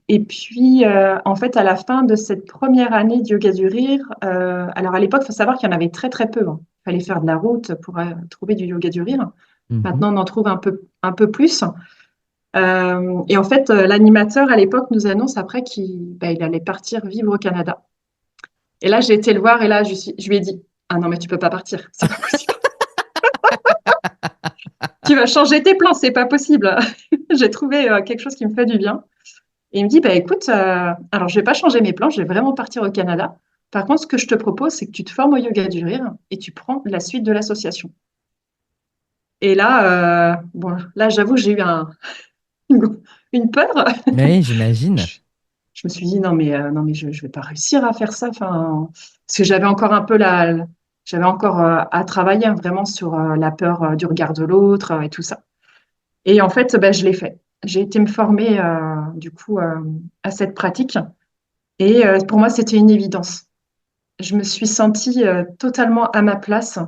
Et puis, en fait, à la fin de cette première année de yoga du rire, alors à l'époque, il faut savoir qu'il y en avait très très peu, hein. Il fallait faire de la route pour trouver du yoga du rire. Mhm. Maintenant, on en trouve un peu plus. Et en fait, l'animateur à l'époque nous annonce après il allait partir vivre au Canada. Et là, j'ai été le voir et là, je lui ai dit, ah non, mais tu peux pas partir, c'est pas possible. Tu vas changer tes plans, c'est pas possible. J'ai trouvé quelque chose qui me fait du bien. Et il me dit, bah écoute, alors je vais pas changer mes plans, je vais vraiment partir au Canada. Par contre, ce que je te propose, c'est que tu te formes au yoga du rire et tu prends la suite de l'association. Et là, bon, là, j'avoue, j'ai eu une peur. Oui, j'imagine. Je me suis dit, non, mais je vais pas réussir à faire ça. Enfin, parce que j'avais encore à travailler, hein, vraiment sur la peur du regard de l'autre et tout ça. Et en fait, ben, je l'ai fait. J'ai été me former, du coup, à cette pratique. Et pour moi, c'était une évidence. Je me suis sentie totalement à ma place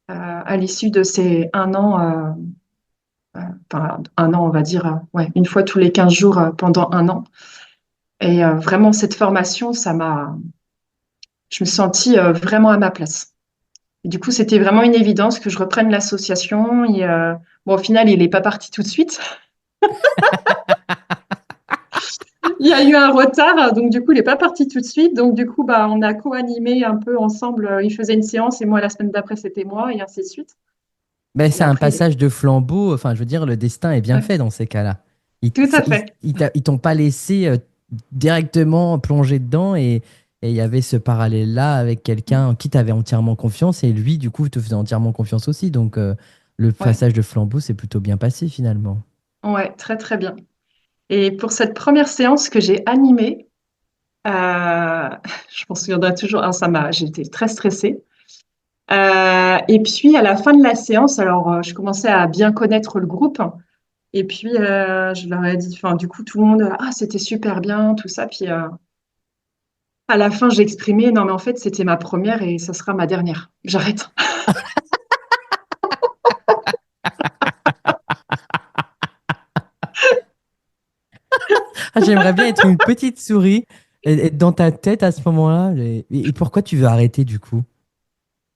à l'issue de ces 1 an, enfin, 1 an, on va dire, ouais, une fois tous les 15 jours pendant 1 an. Et vraiment, cette formation, je me suis sentie vraiment à ma place. Et du coup, c'était vraiment une évidence que je reprenne l'association. Et, bon, au final, il n'est pas parti tout de suite. Il y a eu un retard, donc du coup, il n'est pas parti tout de suite. Donc du coup, bah, on a co-animé un peu ensemble. Il faisait une séance et moi, la semaine d'après, c'était moi, et ainsi de suite. Ben, Et c'est un après, il est... passage de flambeau. Enfin, je veux dire, le destin est bien Ouais, fait dans ces cas-là. tout à fait. Ils t'ont pas laissé directement plonger dedans et il y avait ce parallèle-là avec quelqu'un en qui tu avais entièrement confiance et lui, du coup, te faisait entièrement confiance aussi. Donc, le Ouais, passage de flambeau s'est plutôt bien passé finalement. ouais, très, très bien. Et pour cette première séance que j'ai animée, euh, je m'en souviendrai toujours, hein, j'étais très stressée. Et puis, à la fin de la séance, alors, je commençais à bien connaître le groupe. Et puis, je leur ai dit, enfin, du coup, tout le monde, ah, c'était super bien, tout ça. Puis, à la fin, j'ai exprimé, non, mais en fait, c'était ma première et ça sera ma dernière. J'arrête. Ah, j'aimerais bien être une petite souris et être dans ta tête à ce moment-là. Et pourquoi tu veux arrêter du coup?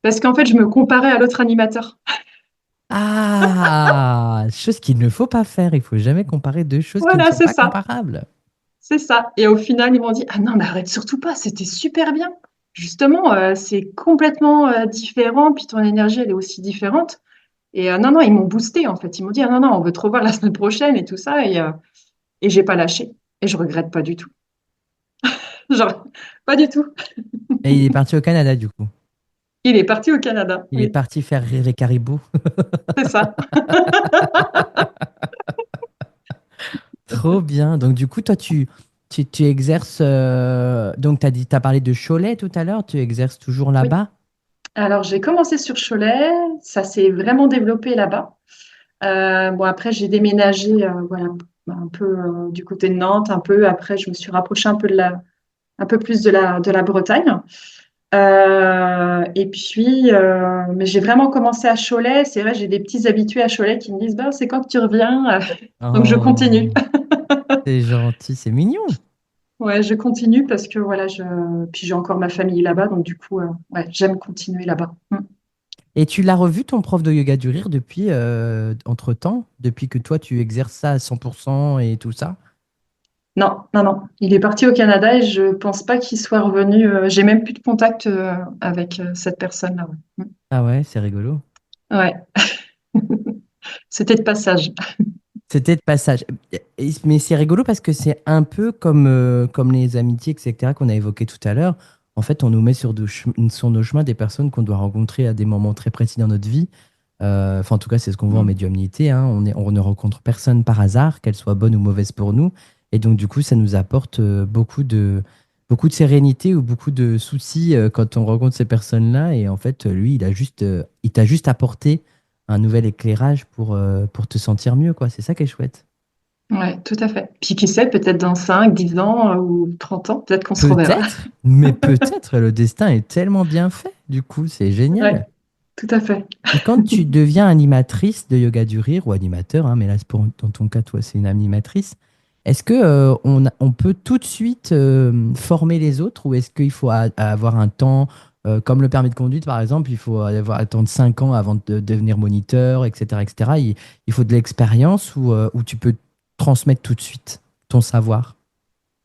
Parce qu'en fait, je me comparais à l'autre animateur. Ah, chose qu'il ne faut pas faire. Il faut jamais comparer deux choses qui ne Voilà, sont c'est pas ça. comparables. C'est ça. Et au final, ils m'ont dit, ah non, mais arrête surtout pas, c'était super bien. Justement, c'est complètement différent, puis ton énergie, elle est aussi différente. Et non, non, ils m'ont boosté, en fait. Ils m'ont dit, ah non, non, on veut te revoir la semaine prochaine et tout ça. Et j'ai pas lâché. Et je regrette pas du tout. Genre, pas du tout. Et il est parti au Canada du coup. Il est parti au Canada. Il est Oui, parti faire rire les caribous. c'est ça. Trop bien. Donc du coup, toi, tu exerces. Donc, t'as parlé de Cholet tout à l'heure. Tu exerces toujours Oui. là-bas? Alors, j'ai commencé sur Cholet. Ça s'est vraiment développé là-bas. Bon, après, j'ai déménagé, voilà, un peu du côté de Nantes, un peu. Après, je me suis rapprochée un peu plus de la Bretagne. Et puis, mais j'ai vraiment commencé à Cholet. C'est vrai, j'ai des petits habitués à Cholet qui me disent, bah, c'est quand que tu reviens? Donc, je Oh, continue. c'est gentil, c'est mignon. Ouais, je continue parce que voilà, puis j'ai encore ma famille là-bas, donc du coup, ouais, j'aime continuer là-bas. Mm. Et tu l'as revu ton prof de yoga du rire depuis, entre-temps, depuis que toi, tu exerces ça à 100% et tout ça? Non, non, non. Il est parti au Canada et je pense pas qu'il soit revenu. J'ai même plus de contact avec cette personne-là. Ouais. Ah ouais, c'est rigolo. Ouais. C'était de passage. C'était de passage. Mais c'est rigolo parce que c'est un peu comme les amitiés, etc., qu'on a évoquées tout à l'heure. En fait, on nous met sur nos chemins des personnes qu'on doit rencontrer à des moments très précis dans notre vie. Enfin, en tout cas, c'est ce qu'on voit en Mm. médiumnité, hein. On ne rencontre personne par hasard, qu'elle soit bonne ou mauvaise pour nous. Et donc, du coup, ça nous apporte beaucoup de sérénité ou beaucoup de soucis quand on rencontre ces personnes-là. Et en fait, lui, il t'a juste apporté un nouvel éclairage pour te sentir mieux, quoi. C'est ça qui est chouette. Ouais, tout à fait. Puis qui sait, peut-être dans 5, 10 ans ou 30 ans, peut-être qu'on se reverra. Peut-être, mais peut-être, le destin est tellement bien fait. Du coup, c'est Ouais, génial. tout à fait. Et quand tu deviens animatrice de yoga du rire ou animateur, hein, mais là, dans ton cas, toi, c'est une animatrice, est-ce que on peut tout de suite former les autres ou est-ce qu'il faut avoir un temps, comme le permis de conduite, par exemple, il faut attendre 5 ans avant de devenir moniteur, etc., etc. Il faut de l'expérience ou tu peux transmettre tout de suite ton savoir.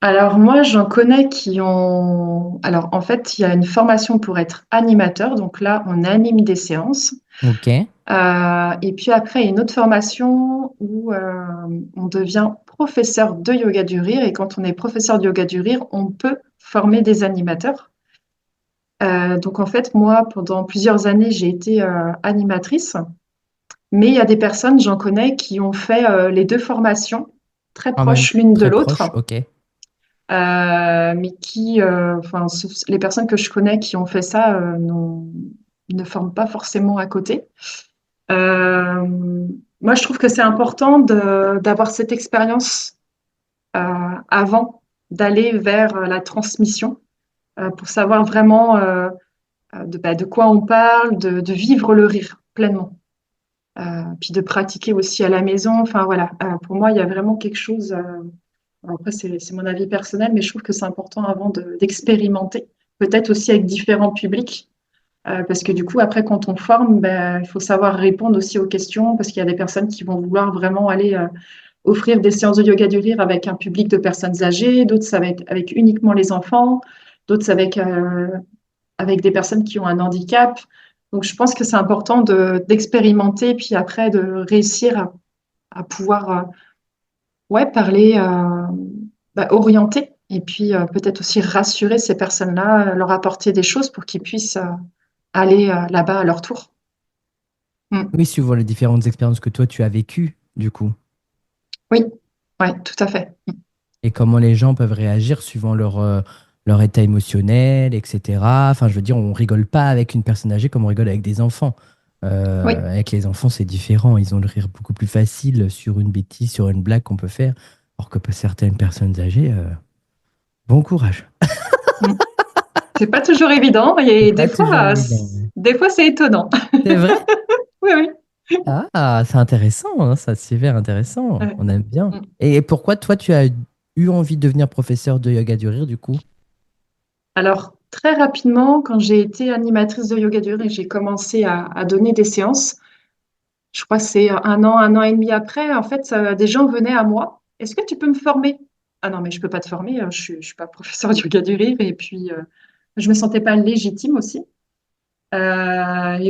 Alors moi, j'en connais qui ont... Alors en fait, il y a une formation pour être animateur. Donc là, on anime des séances. Ok. Et puis après, il y a une autre formation où on devient professeur de yoga du rire. Et quand on est professeur de yoga du rire, on peut former des animateurs. Donc en fait, moi, pendant plusieurs années, j'ai été animatrice. Mais il y a des personnes, j'en connais, qui ont fait les deux formations très En même proches l'une de très l'autre. proche, ok. Mais qui, enfin, les personnes que je connais qui ont fait ça ne forment pas forcément à côté. Euh, Moi, je trouve que c'est important d'avoir cette expérience avant d'aller vers la transmission pour savoir vraiment de quoi on parle, de vivre le rire pleinement. Puis de pratiquer aussi à la maison. Enfin voilà, pour moi, il y a vraiment quelque chose. Alors après, c'est mon avis personnel, mais je trouve que c'est important avant d'expérimenter, peut-être aussi avec différents publics, parce que du coup, après, quand on forme, ben, il faut savoir répondre aussi aux questions, parce qu'il y a des personnes qui vont vouloir vraiment aller offrir des séances de yoga du rire avec un public de personnes âgées, d'autres, ça va être avec uniquement les enfants, d'autres, ça va être avec des personnes qui ont un handicap. Donc, je pense que c'est important d'expérimenter, puis après, de réussir à pouvoir ouais, parler, orienter et puis peut-être aussi rassurer ces personnes-là, leur apporter des choses pour qu'ils puissent aller là-bas à leur tour. Mm. Oui, suivant les différentes expériences que toi tu as vécues, du coup, Oui, ouais, tout à fait. et comment les gens peuvent réagir suivant leur état émotionnel, etc. Enfin, je veux dire, on rigole pas avec une personne âgée comme on rigole avec des enfants. Oui, Avec les enfants, c'est différent. Ils ont le rire beaucoup plus facile sur une bêtise, sur une blague qu'on peut faire, alors que pour certaines personnes âgées, bon courage. mm. C'est pas toujours évident C'est et pas toujours évident. Ouais. des fois c'est étonnant. C'est vrai? Oui, oui. Ah, c'est intéressant, hein, ça, c'est super intéressant. Ouais. On aime bien. Mm. Et pourquoi toi, tu as eu envie de devenir professeur de yoga du rire, du coup? Alors, très rapidement, quand j'ai été animatrice de yoga dur et j'ai commencé à donner des séances, je crois que c'est un an et demi après, en fait, des gens venaient à moi. Est-ce que tu peux me former? Ah non, mais je peux pas te former, je suis pas professeur de yoga du rire. Et puis, je me sentais pas légitime aussi. Et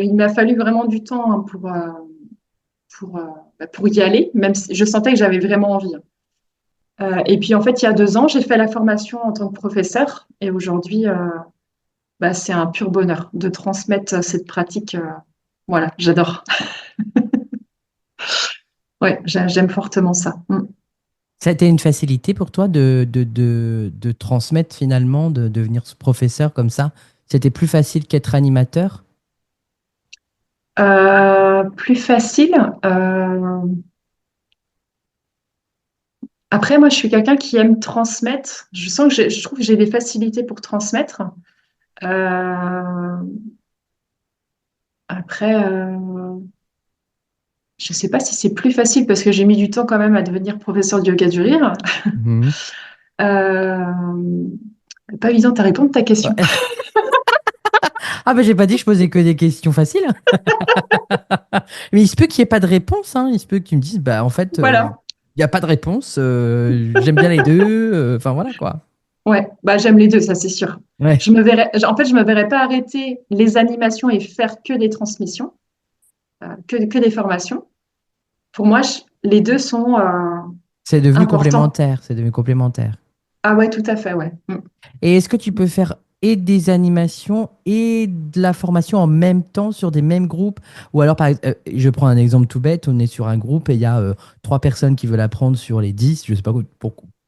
il m'a fallu vraiment du temps hein, pour, euh, pour y aller, même si je sentais que j'avais vraiment envie. Et puis, en fait, il y a 2 ans, j'ai fait la formation en tant que professeur. Et aujourd'hui, c'est un pur bonheur de transmettre cette pratique. Voilà, j'adore. Ouais, j'aime fortement ça. Mm. Ça a été une facilité pour toi de transmettre finalement, de devenir ce professeur comme ça? C'était plus facile qu'être animateur? Plus facile. euh, Après, moi, je suis quelqu'un qui aime transmettre. Je sens que je trouve que j'ai des facilités pour transmettre. Euh, Après, je ne sais pas si c'est plus facile parce que j'ai mis du temps quand même à devenir professeur de yoga du rire. Mhm. Euh, Pas évident à répondre à ta question. Ouais. Ah ben j'ai pas dit que je posais que des questions faciles. Mais il se peut qu'il n'y ait pas de réponse, hein. Il se peut que tu me dises, bah en fait, Voilà. Il n'y a pas de réponse. J'aime bien les deux. Enfin, voilà quoi. Ouais, bah j'aime les deux, ça c'est sûr. Ouais. En fait, je me verrais pas arrêter les animations et faire que des transmissions, que des formations. Pour moi, les deux sont C'est devenu importants. complémentaire. C'est devenu complémentaire. Ah ouais, tout à fait, ouais. Et est-ce que tu peux faire et des animations et de la formation en même temps sur des mêmes groupes? Ou alors, je prends un exemple tout bête, on est sur un groupe et il y a trois personnes qui veulent apprendre sur les 10. Je ne sais pas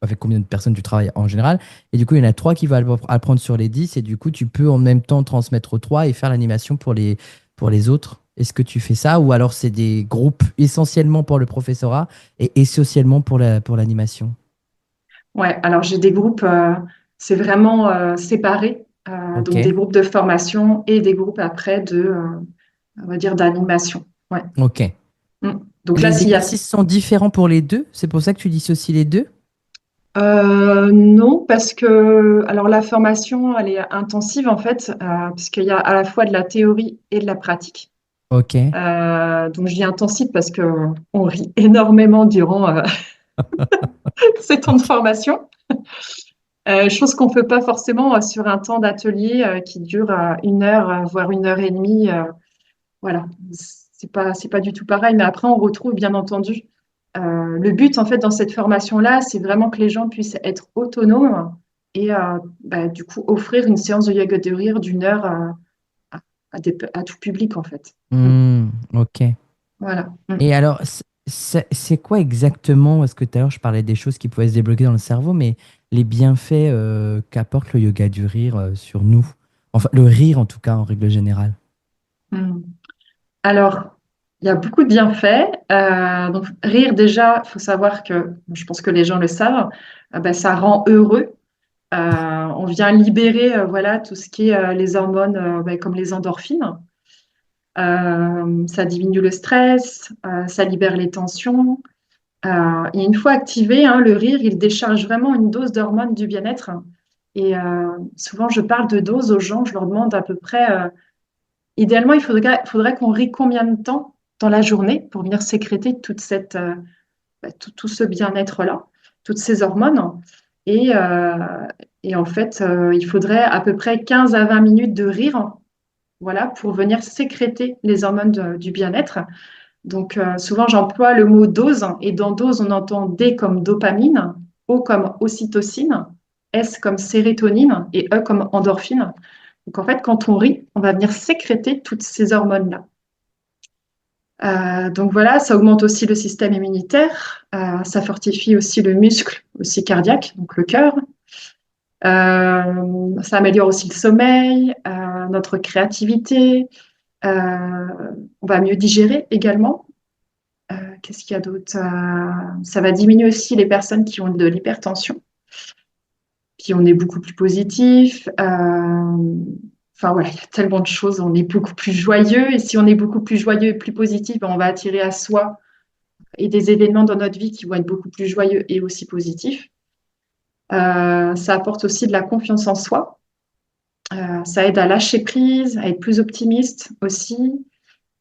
avec combien de personnes tu travailles en général. Et du coup, il y en a trois qui veulent apprendre sur les 10 et du coup, tu peux en même temps transmettre aux trois et faire l'animation pour les autres. Est-ce que tu fais ça? Ou alors c'est des groupes essentiellement pour le professorat et essentiellement pour l'animation? Ouais, alors j'ai des groupes, c'est vraiment séparé, Ok, donc des groupes de formation et des groupes après on va dire, d'animation. Ouais. ok. Mm. Donc là, Les s'il y a exercices sont différents pour les deux, c'est pour ça que tu dissocies les deux? Non, parce que alors la formation, elle est intensive en fait, parce qu'il y a à la fois de la théorie et de la pratique. Ok. Donc je dis intensive parce que on rit énormément durant ces temps de formation, chose qu'on ne fait pas forcément sur un temps d'atelier qui dure une heure, voire une heure et demie. Voilà, c'est pas du tout pareil. Mais après, on retrouve bien entendu le but en fait dans cette formation-là, c'est vraiment que les gens puissent être autonomes et bah, du coup offrir une séance de yoga de rire d'une heure à tout public en fait. Mm. Ok. Voilà. Mm. Et alors, c'est quoi exactement, parce que tout à l'heure je parlais des choses qui pouvaient se débloquer dans le cerveau, mais les bienfaits qu'apporte le yoga du rire sur nous? Enfin, le rire en tout cas, en règle générale. Mm. Alors, il y a beaucoup de bienfaits. Donc, rire déjà, il faut savoir que, je pense que les gens le savent, ben, ça rend heureux. On vient libérer voilà, tout ce qui est les hormones ben, comme les endorphines. Ça diminue le stress, ça libère les tensions. Et une fois activé, hein, le rire, il décharge vraiment une dose d'hormones du bien-être. Et souvent, je parle de dose aux gens, je leur demande à peu près, idéalement, faudrait qu'on rit combien de temps dans la journée pour venir sécréter tout ce bien-être-là, toutes ces hormones. Et, euh, et en fait, il faudrait à peu près 15 à 20 minutes de rire, voilà, pour venir sécréter les hormones du bien-être. Donc, souvent, j'emploie le mot dose. Et dans dose, on entend D comme dopamine, O comme ocytocine, S comme sérotonine et E comme endorphine. Donc, en fait, quand on rit, on va venir sécréter toutes ces hormones-là. Donc voilà, ça augmente aussi le système immunitaire, ça fortifie aussi le muscle, aussi cardiaque, donc le cœur. Ça améliore aussi le sommeil, notre créativité. Euh, on va mieux digérer également. Qu'est-ce qu'il y a d'autre? Ça va diminuer aussi les personnes qui ont de l'hypertension, puis on est beaucoup plus positif. Enfin voilà, il y a tellement de choses. On est beaucoup plus joyeux, et si on est beaucoup plus joyeux et plus positif, ben, on va attirer à soi et des événements dans notre vie qui vont être beaucoup plus joyeux et aussi positifs. Ça apporte aussi de la confiance en soi. Ça aide à lâcher prise, à être plus optimiste aussi.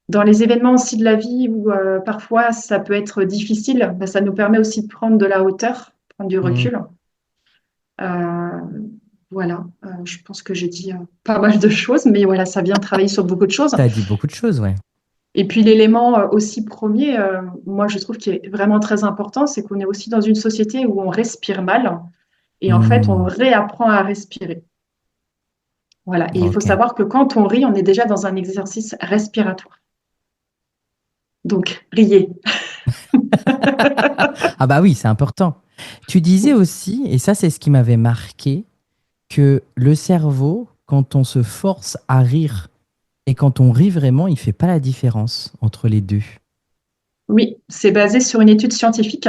Dans les événements aussi de la vie où parfois ça peut être difficile, ben, ça nous permet aussi de prendre de la hauteur, prendre du Hmm. recul. Euh, voilà, je pense que j'ai dit pas mal de choses, mais voilà, ça vient travailler sur beaucoup de choses. T'as dit beaucoup de choses, ouais. Et puis l'élément aussi premier, moi je trouve qui est vraiment très important, c'est qu'on est aussi dans une société où on respire mal et en fait on Hmm. réapprend à respirer. Voilà, et il faut Ok. savoir que quand on rit, on est déjà dans un exercice respiratoire. Donc, riez. Ah bah oui, c'est important. Tu disais aussi, et ça c'est ce qui m'avait marqué, que le cerveau, quand on se force à rire et quand on rit vraiment, il fait pas la différence entre les deux. Oui, c'est basé sur une étude scientifique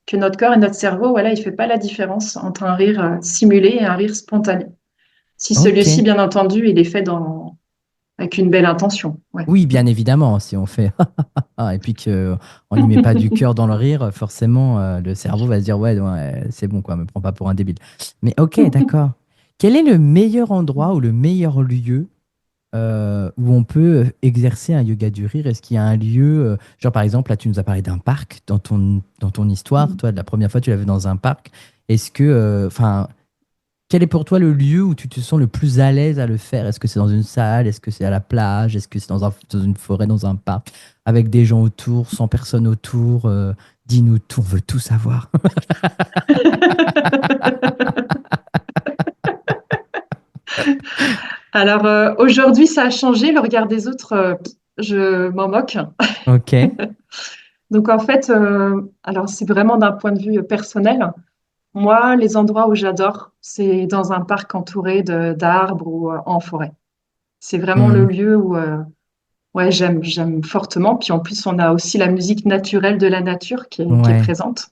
que notre corps et notre cerveau, voilà, il ne fait pas la différence entre un rire simulé et un rire spontané. Si Ok. celui-ci, bien entendu, il est fait avec une belle intention. Ouais. Oui, bien évidemment, si on fait et puis que on n'y met pas du cœur dans le rire, forcément, le cerveau va se dire ouais, ouais, c'est bon quoi, me prends pas pour un débile. Mais ok, d'accord. Quel est le meilleur endroit ou le meilleur lieu où on peut exercer un yoga du rire? Est-ce qu'il y a un lieu, genre par exemple, là tu nous as parlé d'un parc dans ton histoire, Mm. toi, la première fois tu l'as vu dans un parc. Est-ce que, enfin, quel est pour toi le lieu où tu te sens le plus à l'aise à le faire? Est-ce que c'est dans une salle? Est-ce que c'est à la plage? Est-ce que c'est dans une forêt, dans un parc, avec des gens autour, 100 personnes autour? Dis-nous tout, on veut tout savoir. Alors aujourd'hui, ça a changé. Le regard des autres, je m'en moque. Ok. Donc en fait, alors c'est vraiment d'un point de vue personnel. Moi, les endroits où j'adore, c'est dans un parc entouré d'arbres ou en forêt. C'est vraiment le Hmm. lieu où ouais, j'aime fortement. Puis en plus, on a aussi la musique naturelle de la nature qui est Ouais. présente.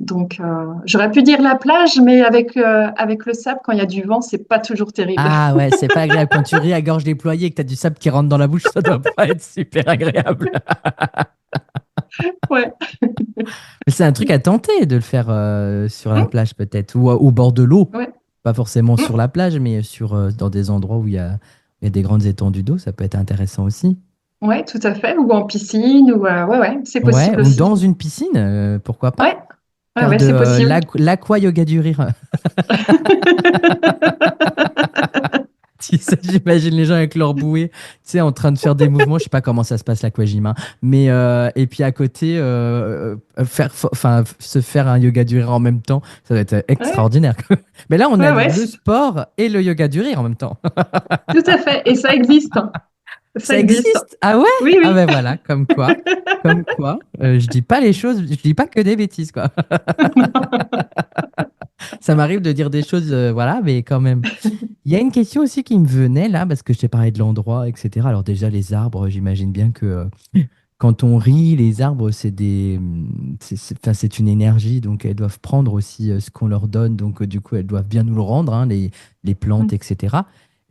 Donc j'aurais pu dire la plage, mais avec le sable, quand il y a du vent, c'est pas toujours terrible. Ah ouais, c'est pas agréable quand tu ris à gorge déployée et que t'as du sable qui rentre dans la bouche, ça doit pas être super agréable. Ouais. Mais c'est un truc à tenter de le faire sur la Mm, plage peut-être, ou au bord de l'eau. ouais. Pas forcément Mm, sur la plage, mais dans des endroits où il y a des grandes étendues d'eau, ça peut être intéressant aussi. ouais, tout à fait. Ou en piscine, ou ouais, ouais, c'est Ouais, possible ou aussi. dans une piscine, pourquoi pas? Ouais, ouais, Faire ouais, de c'est possible. l'aqua yoga du rire. Tu sais, j'imagine les gens avec leur bouée, tu sais, en train de faire des mouvements. Je sais pas comment ça se passe l'aquagym, hein. Mais et puis à côté, enfin, se faire un yoga du rire en même temps, ça va être Ouais, extraordinaire. Mais là, on ouais, allie ouais, le sport et le yoga du rire en même temps. tout à fait. Et ça existe, hein. Ça Ça existe. existe? Ah ouais? Oui, Ah oui. ben voilà, comme quoi. Je dis pas les choses, je dis pas que des bêtises, quoi. Ça m'arrive de dire des choses, voilà, mais quand même. Il y a une question aussi qui me venait là, parce que je t'ai parlé de l'endroit, etc. Alors déjà, les arbres, j'imagine bien que quand on rit, les arbres, enfin, c'est une énergie, donc elles doivent prendre aussi ce qu'on leur donne, donc du coup, elles doivent bien nous le rendre, hein, les plantes, etc.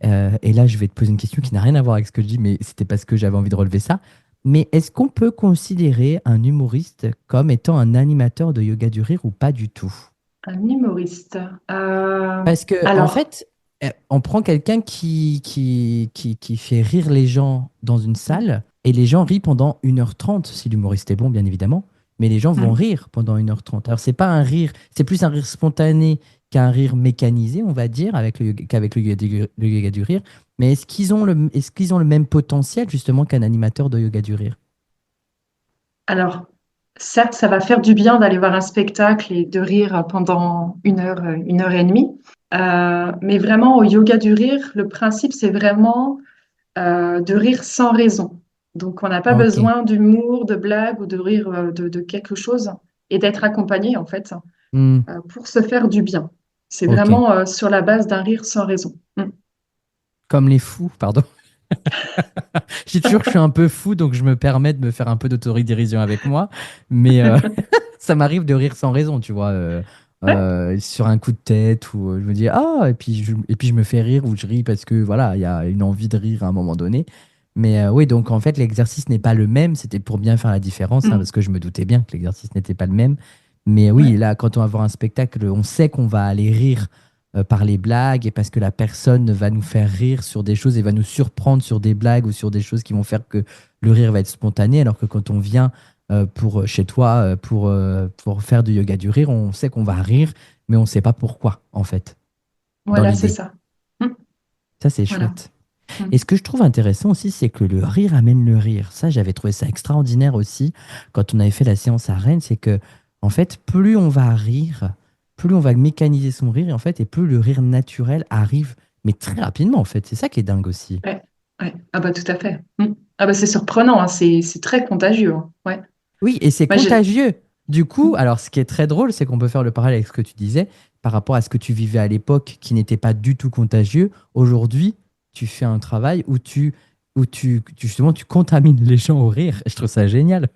Et là, je vais te poser une question qui n'a rien à voir avec ce que je dis, mais c'était parce que j'avais envie de relever ça. Mais est-ce qu'on peut considérer un humoriste comme étant un animateur de yoga du rire ou pas du tout? Un humoriste. Parce que, en Alors, fait, on prend quelqu'un qui fait rire les gens dans une mm, salle et les gens rient pendant 1h30 si l'humoriste est bon, bien évidemment. Mais les gens vont mm. rire pendant 1h30. Alors, c'est pas un rire, c'est plus un rire spontané qu'un rire mécanisé, on va dire, qu'avec le yoga du rire. Mais est-ce qu'ils ont le même potentiel, justement, qu'un animateur de yoga du rire? Alors, certes, ça va faire du bien d'aller voir un spectacle et de rire pendant 1 heure et demie. Mais vraiment, au yoga du rire, le principe, c'est vraiment de rire sans raison. Donc, on n'a pas Ok. besoin d'humour, de blague ou de rire de quelque chose et d'être accompagné, en fait, Hmm, pour se faire du bien. C'est ok. vraiment sur la base d'un rire sans raison. Mm. Comme les fous, pardon. Je dis toujours que je suis un peu fou, donc je me permets de me faire un peu d'autoridérision avec moi. Mais ça m'arrive de rire sans raison, tu vois, Ouais. sur un coup de tête, ou je me dis, ah, et puis je me fais rire, ou je ris parce que voilà, il y a une envie de rire à un moment donné. Mais oui, donc en fait, l'exercice n'est pas le même. C'était pour bien faire la différence, hein, Mm. parce que je me doutais bien que l'exercice n'était pas le même. Mais oui, Ouais. là, quand on va voir un spectacle, on sait qu'on va aller rire par les blagues et parce que la personne va nous faire rire sur des choses et va nous surprendre sur des blagues ou sur des choses qui vont faire que le rire va être spontané. Alors que quand on vient chez toi pour faire du yoga du rire, on sait qu'on va rire, mais on ne sait pas pourquoi, en fait, dans Voilà, c'est l'idée. ça. Mm. Ça, c'est Voilà. chouette. Mm. Et ce que je trouve intéressant aussi, c'est que le rire amène le rire. Ça, j'avais trouvé ça extraordinaire aussi quand on avait fait la séance à Rennes, c'est que, en fait, plus on va rire, plus on va mécaniser son rire, et en fait, et plus le rire naturel arrive, mais très rapidement, en fait. C'est ça qui est dingue aussi. Ouais. Ouais. Ah bah tout à fait. Mm. Ah bah c'est surprenant, hein. C'est très contagieux, hein. Ouais. Oui, et c'est Moi, contagieux. Du coup, Mm. alors ce qui est très drôle, c'est qu'on peut faire le parallèle avec ce que tu disais par rapport à ce que tu vivais à l'époque qui n'était pas du tout contagieux. Aujourd'hui, tu fais un travail justement, tu contamines les gens au rire. Je trouve ça génial.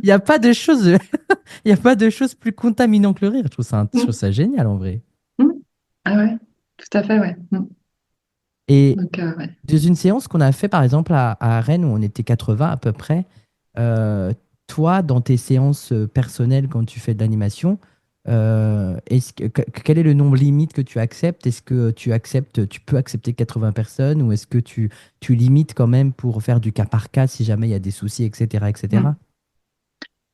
Il n'y a pas de chose, il y a pas de chose plus contaminant que le rire. Je trouve Mm. ça génial en vrai. Mm. Ah ouais, tout à fait, ouais. Mm. Et Donc, ouais. dans une séance qu'on a fait par exemple à Rennes où on était 80 à peu près, euh, toi dans tes séances personnelles quand tu fais de l'animation, Quel est le nombre limite que tu acceptes? Est-ce que tu peux accepter 80 personnes ou est-ce que tu limites quand même pour faire du cas par cas si jamais il y a des soucis, etc., etc. Mm.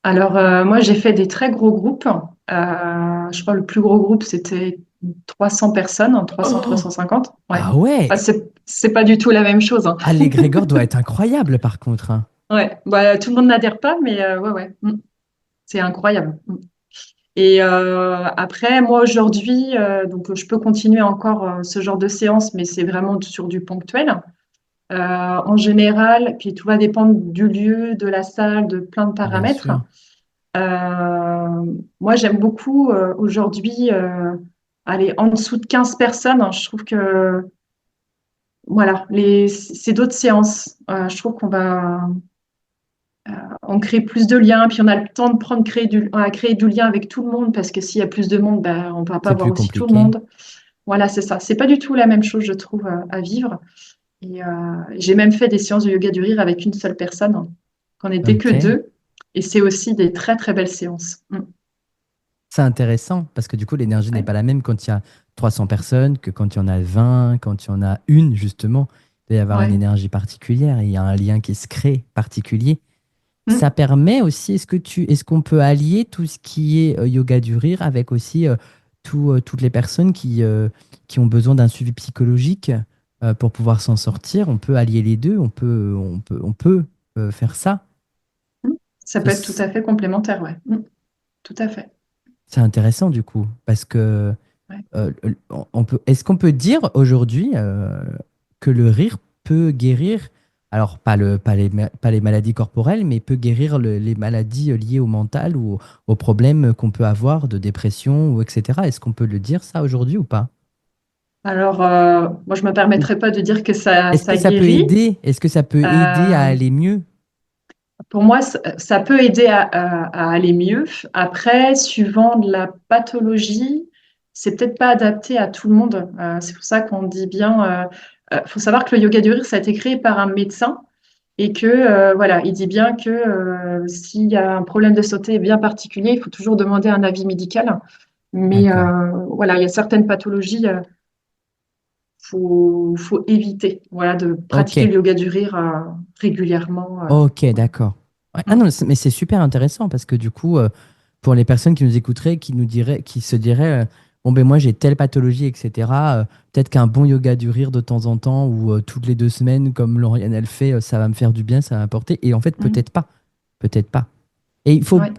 Alors, moi, j'ai fait des très gros groupes. Je crois que le plus gros groupe, c'était 300 personnes, hein, 300, Oh! 350. Ouais. Ah ouais! Bah, c'est pas du tout la même chose, hein. Ah, l'égrégore doit être incroyable par contre, hein. Ouais. Bah, tout le monde n'adhère pas, mais ouais, ouais. C'est incroyable. Et après, moi, aujourd'hui, donc, je peux continuer encore ce genre de séance, mais c'est vraiment sur du ponctuel. En général, puis tout va dépendre du lieu, de la salle, de plein de Bien paramètres. sûr. Moi, j'aime beaucoup aujourd'hui aller en dessous de 15 personnes. Je trouve que voilà, c'est d'autres séances. Je trouve qu'on va on crée plus de liens, puis on a le temps de créer du lien avec tout le monde parce que s'il y a plus de monde, ben, on va pas C'est voir plus aussi tout le compliqué. monde. Voilà, c'est ça. C'est pas du tout la même chose, je trouve, à vivre. Et j'ai même fait des séances de yoga du rire avec une seule personne, qu'on n'était que Ok. deux. Et c'est aussi des très, très belles séances. C'est intéressant parce que du coup, l'énergie n'est Ouais. pas la même quand il y a 300 personnes que quand il y en a 20, quand il y en a une, justement. Il doit y avoir une Ouais. énergie particulière et il y a un lien qui se crée particulier. Ça Mm. permet aussi, est-ce qu'on peut allier tout ce qui est yoga du rire avec aussi toutes les personnes qui ont besoin d'un suivi psychologique pour pouvoir s'en sortir? On peut allier les deux, on peut faire ça. Mm. Ça peut être tout C'est à fait complémentaire, ouais. Tout à fait. c'est intéressant du coup, parce que Ouais. est-ce qu'on peut dire aujourd'hui que le rire peut guérir, alors pas les maladies corporelles, mais peut guérir les maladies liées au mental ou aux problèmes qu'on peut avoir de dépression ou etc. Est-ce qu'on peut le dire ça aujourd'hui ou pas? Alors, moi, je me Ou permettrai pas de dire que est-ce que ça ça peut guérit. aider? Est-ce que ça peut aider à Euh, aller mieux? pour moi, ça peut aider à aller mieux. Après, suivant de la pathologie, c'est peut-être pas adapté à tout le monde. C'est pour ça qu'on dit bien. Faut savoir que le yoga du rire, ça a été créé par un médecin et que voilà, il dit bien que s'il y a un problème de santé bien particulier, il faut toujours demander un avis médical. Mais D'accord. voilà, il y a certaines pathologies, faut éviter, voilà, de Ok. pratiquer le yoga du rire régulièrement. Ok, d'accord. Ouais. Ah Mm, non, mais c'est super intéressant parce que du coup, pour les personnes qui nous écouteraient, qui se diraient, bon ben moi j'ai telle pathologie, etc. Peut-être qu'un bon yoga du rire de temps en temps ou toutes les 2 semaines, comme Lauriane elle fait, ça va me faire du bien, ça va m'apporter. Et en fait, mm, peut-être pas. Et il faut ouais.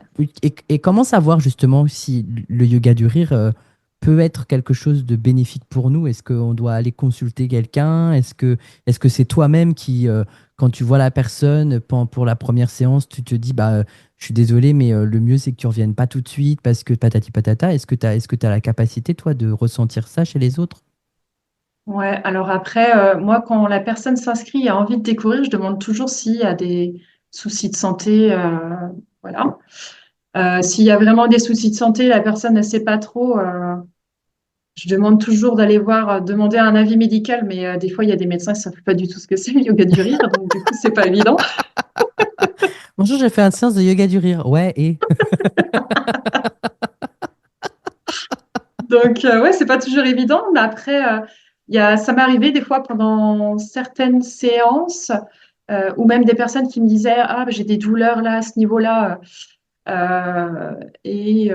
et comment savoir justement si le yoga du rire peut être quelque chose de bénéfique pour nous? Est-ce qu'on doit aller consulter quelqu'un? Est-ce que c'est toi-même qui, quand tu vois la personne pour la première séance, tu te dis bah je suis désolé, mais le mieux c'est que tu reviennes pas tout de suite parce que patati patata. Est-ce que tu as la capacité toi de ressentir ça chez les autres? Ouais, alors après, moi, quand la personne s'inscrit et a envie de découvrir, je demande toujours s'il y a des soucis de santé. Voilà. S'il y a vraiment des soucis de santé, la personne ne sait pas trop. Je demande toujours d'aller voir, demander un avis médical, mais des fois, il y a des médecins qui ne savent pas du tout ce que c'est le yoga du rire, donc du coup, c'est pas évident. Bonjour, j'ai fait une séance de yoga du rire. Ouais, et Donc, ouais, c'est pas toujours évident, mais après, ça m'est arrivé des fois pendant certaines séances, ou même des personnes qui me disaient, ah, j'ai des douleurs là, à ce niveau-là. Et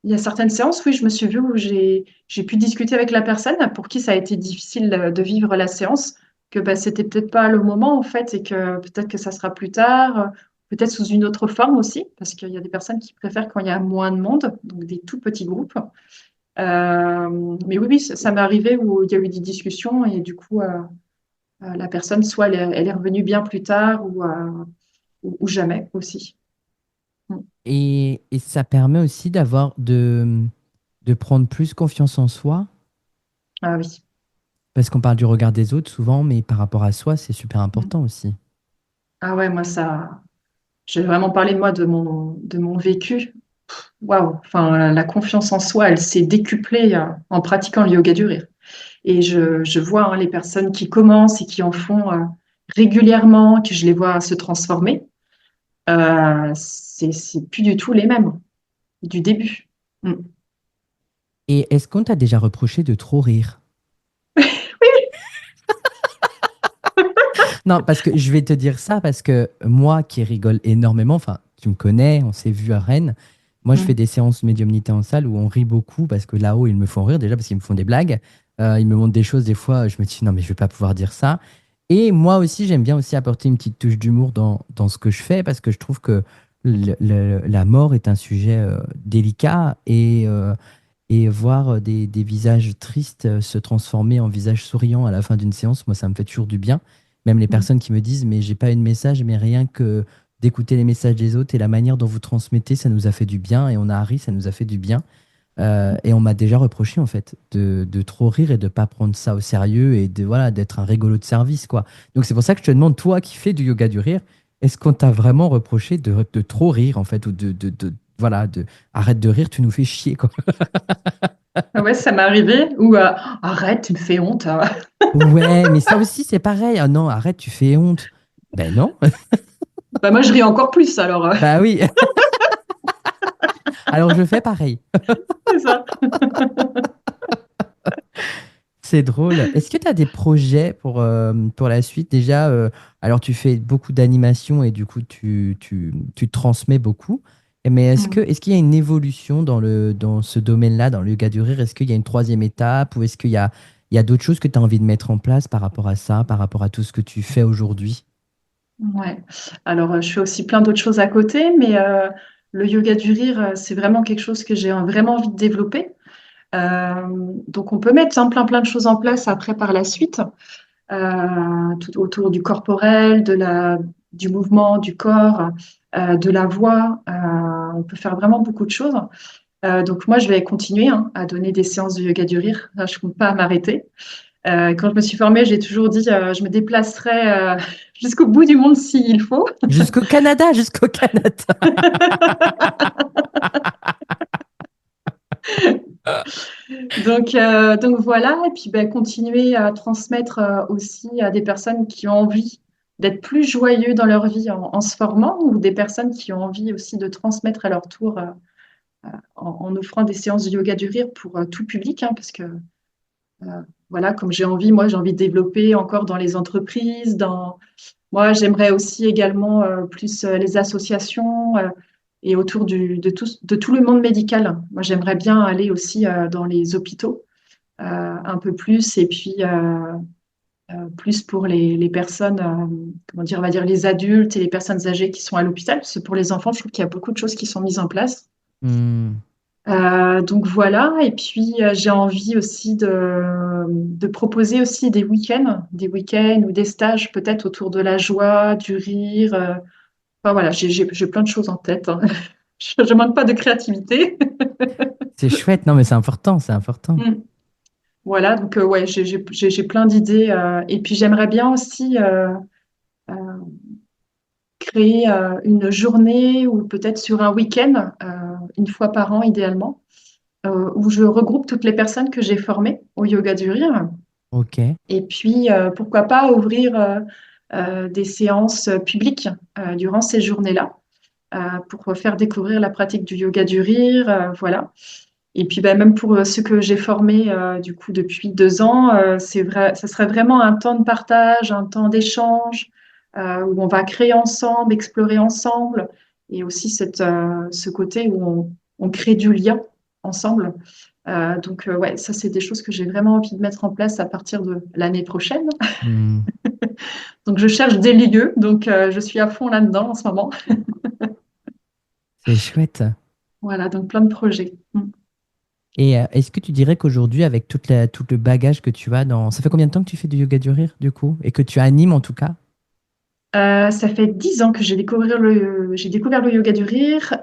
il y a certaines séances, oui, je me suis vue où j'ai pu discuter avec la personne pour qui ça a été difficile de vivre la séance, que bah, c'était peut-être pas le moment en fait, et que peut-être que ça sera plus tard, peut-être sous une autre forme aussi, parce qu'il y a des personnes qui préfèrent quand il y a moins de monde, donc des tout petits groupes. Mais oui, oui, ça m'est arrivé où il y a eu des discussions et du coup, la personne, soit elle est revenue bien plus tard ou jamais aussi. Mm. et ça permet aussi de prendre plus confiance en soi. Ah oui. Parce qu'on parle du regard des autres souvent, mais par rapport à soi, c'est super Mm. important aussi. Ah ouais, moi, j'ai vraiment parlé de moi, de mon vécu. Waouh, enfin, la confiance en soi, elle s'est décuplée en pratiquant le yoga du rire. Et je vois hein, les personnes qui commencent et qui en font régulièrement, que je les vois se transformer, c'est plus du tout les mêmes du début. Mm. Et est-ce qu'on t'a déjà reproché de trop rire? Non, parce que je vais te dire ça parce que moi qui rigole énormément, enfin, tu me connais, on s'est vu à Rennes. Moi, je fais Mm. des séances médiumnité en salle où on rit beaucoup parce que là-haut, ils me font rire déjà parce qu'ils me font des blagues. Ils me montrent des choses, des fois, je me dis non, mais je vais pas pouvoir dire ça. Et moi aussi, j'aime bien aussi apporter une petite touche d'humour dans ce que je fais parce que je trouve que la mort est un sujet délicat et voir des visages tristes se transformer en visages souriants à la fin d'une séance, moi, ça me fait toujours du bien. Même les Mm. personnes qui me disent, mais j'ai pas eu de message, mais rien que d'écouter les messages des autres et la manière dont vous transmettez, ça nous a fait du bien. Et on a ri, ça nous a fait du bien. Et on m'a déjà reproché, en fait, de trop rire et de pas prendre ça au sérieux et de, voilà, d'être un rigolo de service, quoi. Donc, c'est pour ça que je te demande, toi qui fais du yoga du rire, est-ce qu'on t'a vraiment reproché de trop rire, en fait, ou voilà, arrête de rire, tu nous fais chier, quoi. Ah ouais, ça m'est arrivé. Ou arrête, tu me fais honte. Ouais, mais ça aussi, c'est pareil. Ah non, arrête, tu fais honte. Ben non. Bah, moi, je ris encore plus alors. Bah oui. Alors je fais pareil. C'est ça. C'est drôle. Est-ce que tu as des projets pour la suite? Déjà, alors tu fais beaucoup d'animation et du coup, tu transmets beaucoup. Mais Mm. est-ce qu'il y a une évolution dans ce domaine-là, dans le yoga du rire? Est-ce qu'il y a une troisième étape ou est-ce il y a d'autres choses que tu as envie de mettre en place par rapport à ça, par rapport à tout ce que tu fais aujourd'hui? Ouais. Alors, je fais aussi plein d'autres choses à côté, mais le yoga du rire, c'est vraiment quelque chose que j'ai vraiment envie de développer. Donc, on peut mettre plein de choses en place après par la suite, tout autour du corporel, du mouvement du corps, de la voix. On peut faire vraiment beaucoup de choses. Donc, moi, je vais continuer à donner des séances de yoga du rire. Je ne compte pas m'arrêter. Quand je me suis formée, j'ai toujours dit je me déplacerai jusqu'au bout du monde s'il faut. Jusqu'au Canada, jusqu'au Canada. Donc voilà, et puis ben, continuer à transmettre aussi à des personnes qui ont envie d'être plus joyeux dans leur vie en se formant, ou des personnes qui ont envie aussi de transmettre à leur tour en offrant des séances de yoga du rire pour tout public, parce que voilà, comme moi j'ai envie de développer encore dans les entreprises, moi j'aimerais aussi également plus les associations et autour de tout le monde médical. Moi j'aimerais bien aller aussi dans les hôpitaux un peu plus, et puis plus pour les personnes, comment dire, on va dire les adultes et les personnes âgées qui sont à l'hôpital. Parce que pour les enfants, je trouve qu'il y a beaucoup de choses qui sont mises en place. Hmm. Donc voilà, et puis j'ai envie aussi de proposer aussi des week-ends ou des stages peut-être autour de la joie, du rire. Enfin voilà, j'ai plein de choses en tête, hein. Je manque pas de créativité. C'est chouette, non mais c'est important, c'est important. Mm. Voilà, donc ouais, j'ai plein d'idées. Et puis j'aimerais bien aussi euh, créer une journée ou peut-être sur un week-end, une fois par an idéalement, où je regroupe toutes les personnes que j'ai formées au yoga du rire. Ok. Et puis pourquoi pas ouvrir des séances publiques durant ces journées-là pour faire découvrir la pratique du yoga du rire. Voilà. Et puis ben, même pour ceux que j'ai formés du coup depuis 2 ans, c'est vrai, ça serait vraiment un temps de partage, un temps d'échange où on va créer ensemble, explorer ensemble, et aussi ce côté où on crée du lien ensemble. Donc ouais, ça c'est des choses que j'ai vraiment envie de mettre en place à partir de l'année prochaine. Hmm. Donc je cherche des lieux, donc je suis à fond là-dedans en ce moment. C'est chouette. Voilà, donc plein de projets. Mm. Et est-ce que tu dirais qu'aujourd'hui, avec tout le bagage que tu as dans... Ça fait combien de temps que tu fais du yoga du rire, du coup? Et que tu animes, en tout cas? Ça fait 10 ans que j'ai découvert le yoga du rire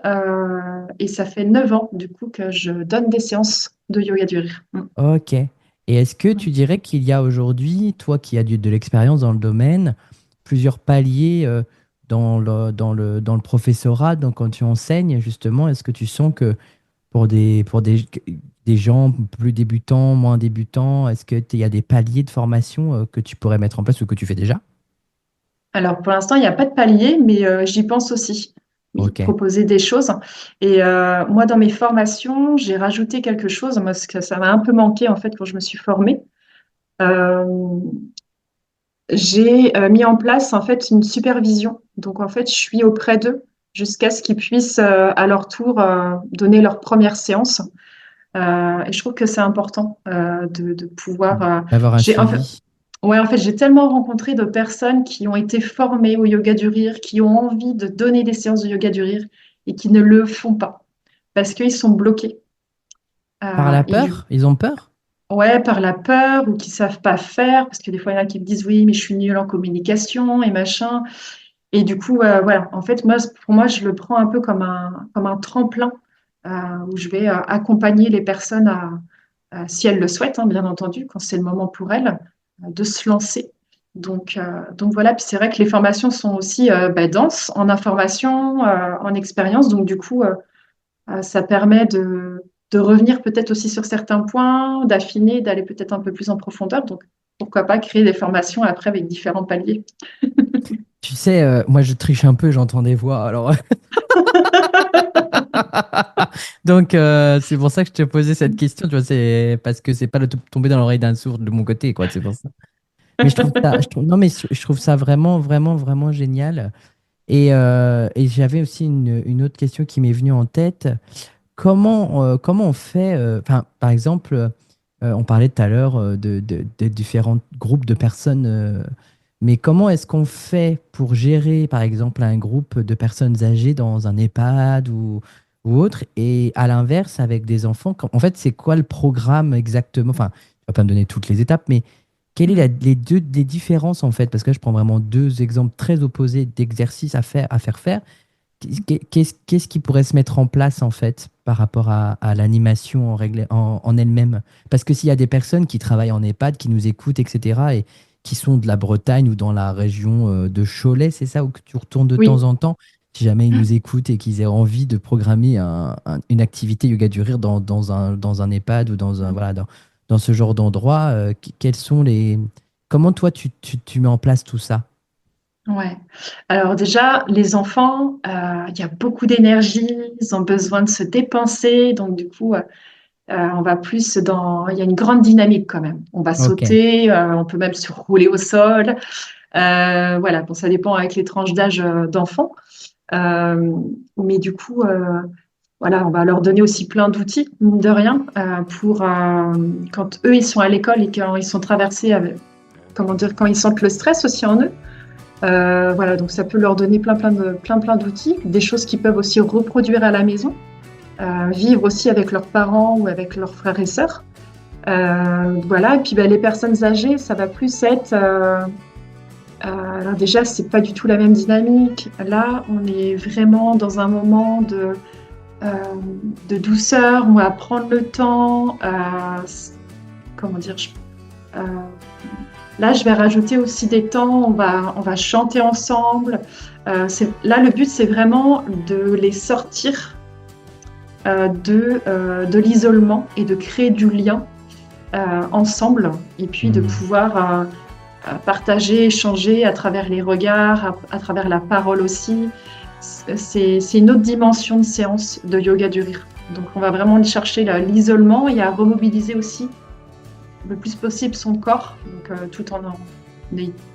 et ça fait 9 ans du coup que je donne des séances de yoga du rire. Mm. Ok. Et est-ce que tu dirais qu'il y a aujourd'hui, toi qui as de l'expérience dans le domaine, plusieurs paliers dans le professorat, donc quand tu enseignes, justement, est-ce que tu sens que pour des gens plus débutants, moins débutants, est-ce qu'il y a des paliers de formation que tu pourrais mettre en place ou que tu fais déjà? Alors pour l'instant il n'y a pas de palier, mais j'y pense aussi. oui, Ok. proposer des choses. Et moi, dans mes formations, j'ai rajouté quelque chose, moi, parce que ça m'a un peu manqué en fait quand je me suis formée. Euh, j'ai mis en place en fait une supervision. Donc en fait, je suis auprès d'eux jusqu'à ce qu'ils puissent à leur tour donner leur première séance. Et je trouve que c'est important de pouvoir. D'avoir un J'ai en fait, suivi. ouais, en fait, j'ai tellement rencontré de personnes qui ont été formées au yoga du rire, qui ont envie de donner des séances de yoga du rire et qui ne le font pas parce qu'ils sont bloqués. Par la Et du peur? Ils ont peur? Ouais, par la peur ou qui savent pas faire, parce que des fois, il y en a qui me disent oui, mais je suis nulle en communication et machin. Et du coup, voilà, en fait, moi, pour moi, je le prends un peu comme un tremplin où je vais accompagner les personnes si elles le souhaitent, hein, bien entendu, quand c'est le moment pour elles, de se lancer. Donc voilà, puis c'est vrai que les formations sont aussi denses en information, en expérience. Donc du coup, ça permet de revenir peut-être aussi sur certains points, d'affiner, d'aller peut-être un peu plus en profondeur. Donc pourquoi pas créer des formations après avec différents paliers. Tu sais, moi je triche un peu, j'entends des voix. Alors, donc c'est pour ça que je te posais cette question. Tu vois, c'est parce que c'est pas le tomber dans l'oreille d'un sourd de mon côté, quoi. C'est pour ça. Mais non, mais je trouve ça vraiment, vraiment, vraiment génial. Et j'avais aussi une autre question qui m'est venue en tête. Comment on fait, enfin, par exemple, on parlait tout à l'heure de différents groupes de personnes, mais comment est-ce qu'on fait pour gérer, par exemple, un groupe de personnes âgées dans un EHPAD ou autre, et à l'inverse, avec des enfants, en fait, c'est quoi le programme exactement? Enfin, tu vas pas me donner toutes les étapes, mais quelles sont les différences, en fait? Parce que là, je prends vraiment deux exemples très opposés d'exercices à faire faire. Qu'est-ce qui pourrait se mettre en place en fait par rapport à l'animation en elle-même? Parce que s'il y a des personnes qui travaillent en EHPAD, qui nous écoutent, etc., et qui sont de la Bretagne ou dans la région de Cholet, c'est ça, où que tu retournes de temps Oui, en temps, si jamais ils nous écoutent et qu'ils aient envie de programmer une activité yoga du rire dans un EHPAD ou voilà, dans ce genre d'endroit, quels sont comment toi tu mets en place tout ça? ouais. Alors déjà, les enfants, il y a beaucoup d'énergie, ils ont besoin de se dépenser, donc du coup, on va plus dans. Il y a une grande dynamique quand même. On va Ok. sauter, on peut même se rouler au sol. Voilà, bon, ça dépend avec les tranches d'âge d'enfants. Euh, mais du coup, voilà, on va leur donner aussi plein d'outils, mine de rien, pour quand eux, ils sont à l'école et quand ils sont traversés avec, comment dire, quand ils sentent le stress aussi en eux. Voilà, donc ça peut leur donner plein d'outils, des choses qu'ils peuvent aussi reproduire à la maison, vivre aussi avec leurs parents ou avec leurs frères et sœurs. Voilà, et puis ben, les personnes âgées, ça va plus être. Alors déjà, c'est pas du tout la même dynamique. Là, on est vraiment dans un moment euh, de douceur, on va prendre le temps. Comment dire euh, Là, je vais rajouter aussi des temps, on va chanter ensemble. Là, le but, c'est vraiment de les sortir de l'isolement et de créer du lien ensemble et puis de Hmm. pouvoir partager, échanger à travers les regards, à travers la parole aussi. C'est une autre dimension de séance de yoga du rire. Donc, on va vraiment chercher l'isolement et à remobiliser aussi le plus possible son corps, donc,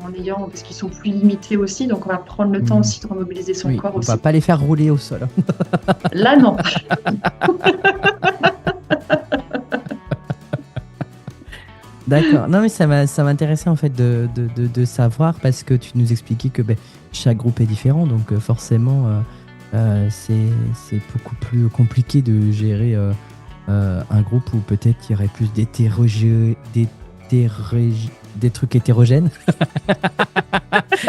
en ayant, parce qu'ils sont plus limités aussi, donc on va prendre le temps Hmm. aussi de remobiliser son Oui, corps on va aussi. pas les faire rouler au sol. Là, non. D'accord. Non, mais ça m'intéressait en fait de savoir parce que tu nous expliquais que ben, chaque groupe est différent, donc forcément c'est beaucoup plus compliqué de gérer un groupe où peut-être il y aurait plus des trucs hétérogènes.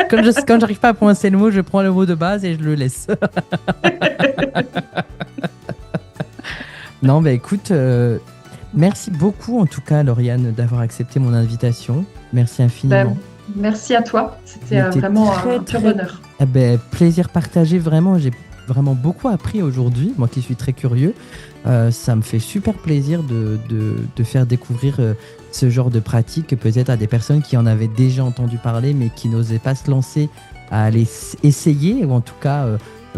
Quand j'arrive pas à prononcer le mot, je prends le mot de base et je le laisse. Non, bah écoute, merci beaucoup en tout cas, Lauriane, d'avoir accepté mon invitation. Merci Ben, infiniment. merci à toi. C'était C'était vraiment très, un pur très bonheur. plaisir partagé. Vraiment, j'ai vraiment beaucoup appris aujourd'hui, moi qui suis très curieux. Ça me fait super plaisir de faire découvrir ce genre de pratique peut-être à des personnes qui en avaient déjà entendu parler, mais qui n'osaient pas se lancer à aller essayer, ou en tout cas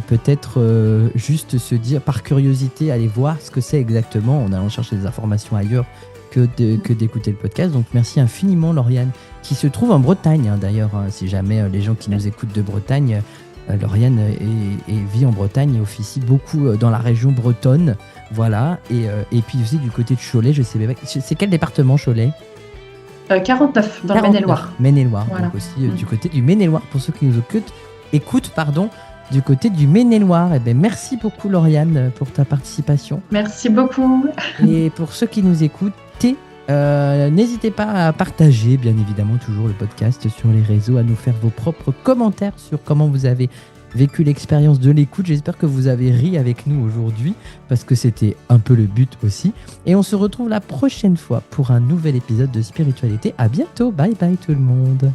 peut-être juste se dire par curiosité, aller voir ce que c'est exactement en allant chercher des informations ailleurs que d'écouter le podcast. Donc merci infiniment Lauriane, qui se trouve en Bretagne d'ailleurs, si jamais les gens qui nous écoutent de Bretagne, Lauriane vit en Bretagne et officie beaucoup dans la région bretonne, voilà, et puis aussi du côté de Cholet, je sais pas, c'est quel département Cholet? 49 dans le Maine-et-Loire. Maine-et-Loire, Voilà. donc aussi du côté du Maine-et-Loire, pour ceux qui nous écoutent, du côté du Maine-et-Loire. Eh bien, merci beaucoup Lauriane pour ta participation. Merci beaucoup. Et pour ceux qui nous écoutent, n'hésitez pas à partager, bien évidemment, toujours le podcast sur les réseaux, à nous faire vos propres commentaires sur comment vous avez vécu l'expérience de l'écoute. J'espère que vous avez ri avec nous aujourd'hui, parce que c'était un peu le but aussi. Et on se retrouve la prochaine fois pour un nouvel épisode de Spiritualité. À bientôt, bye bye tout le monde.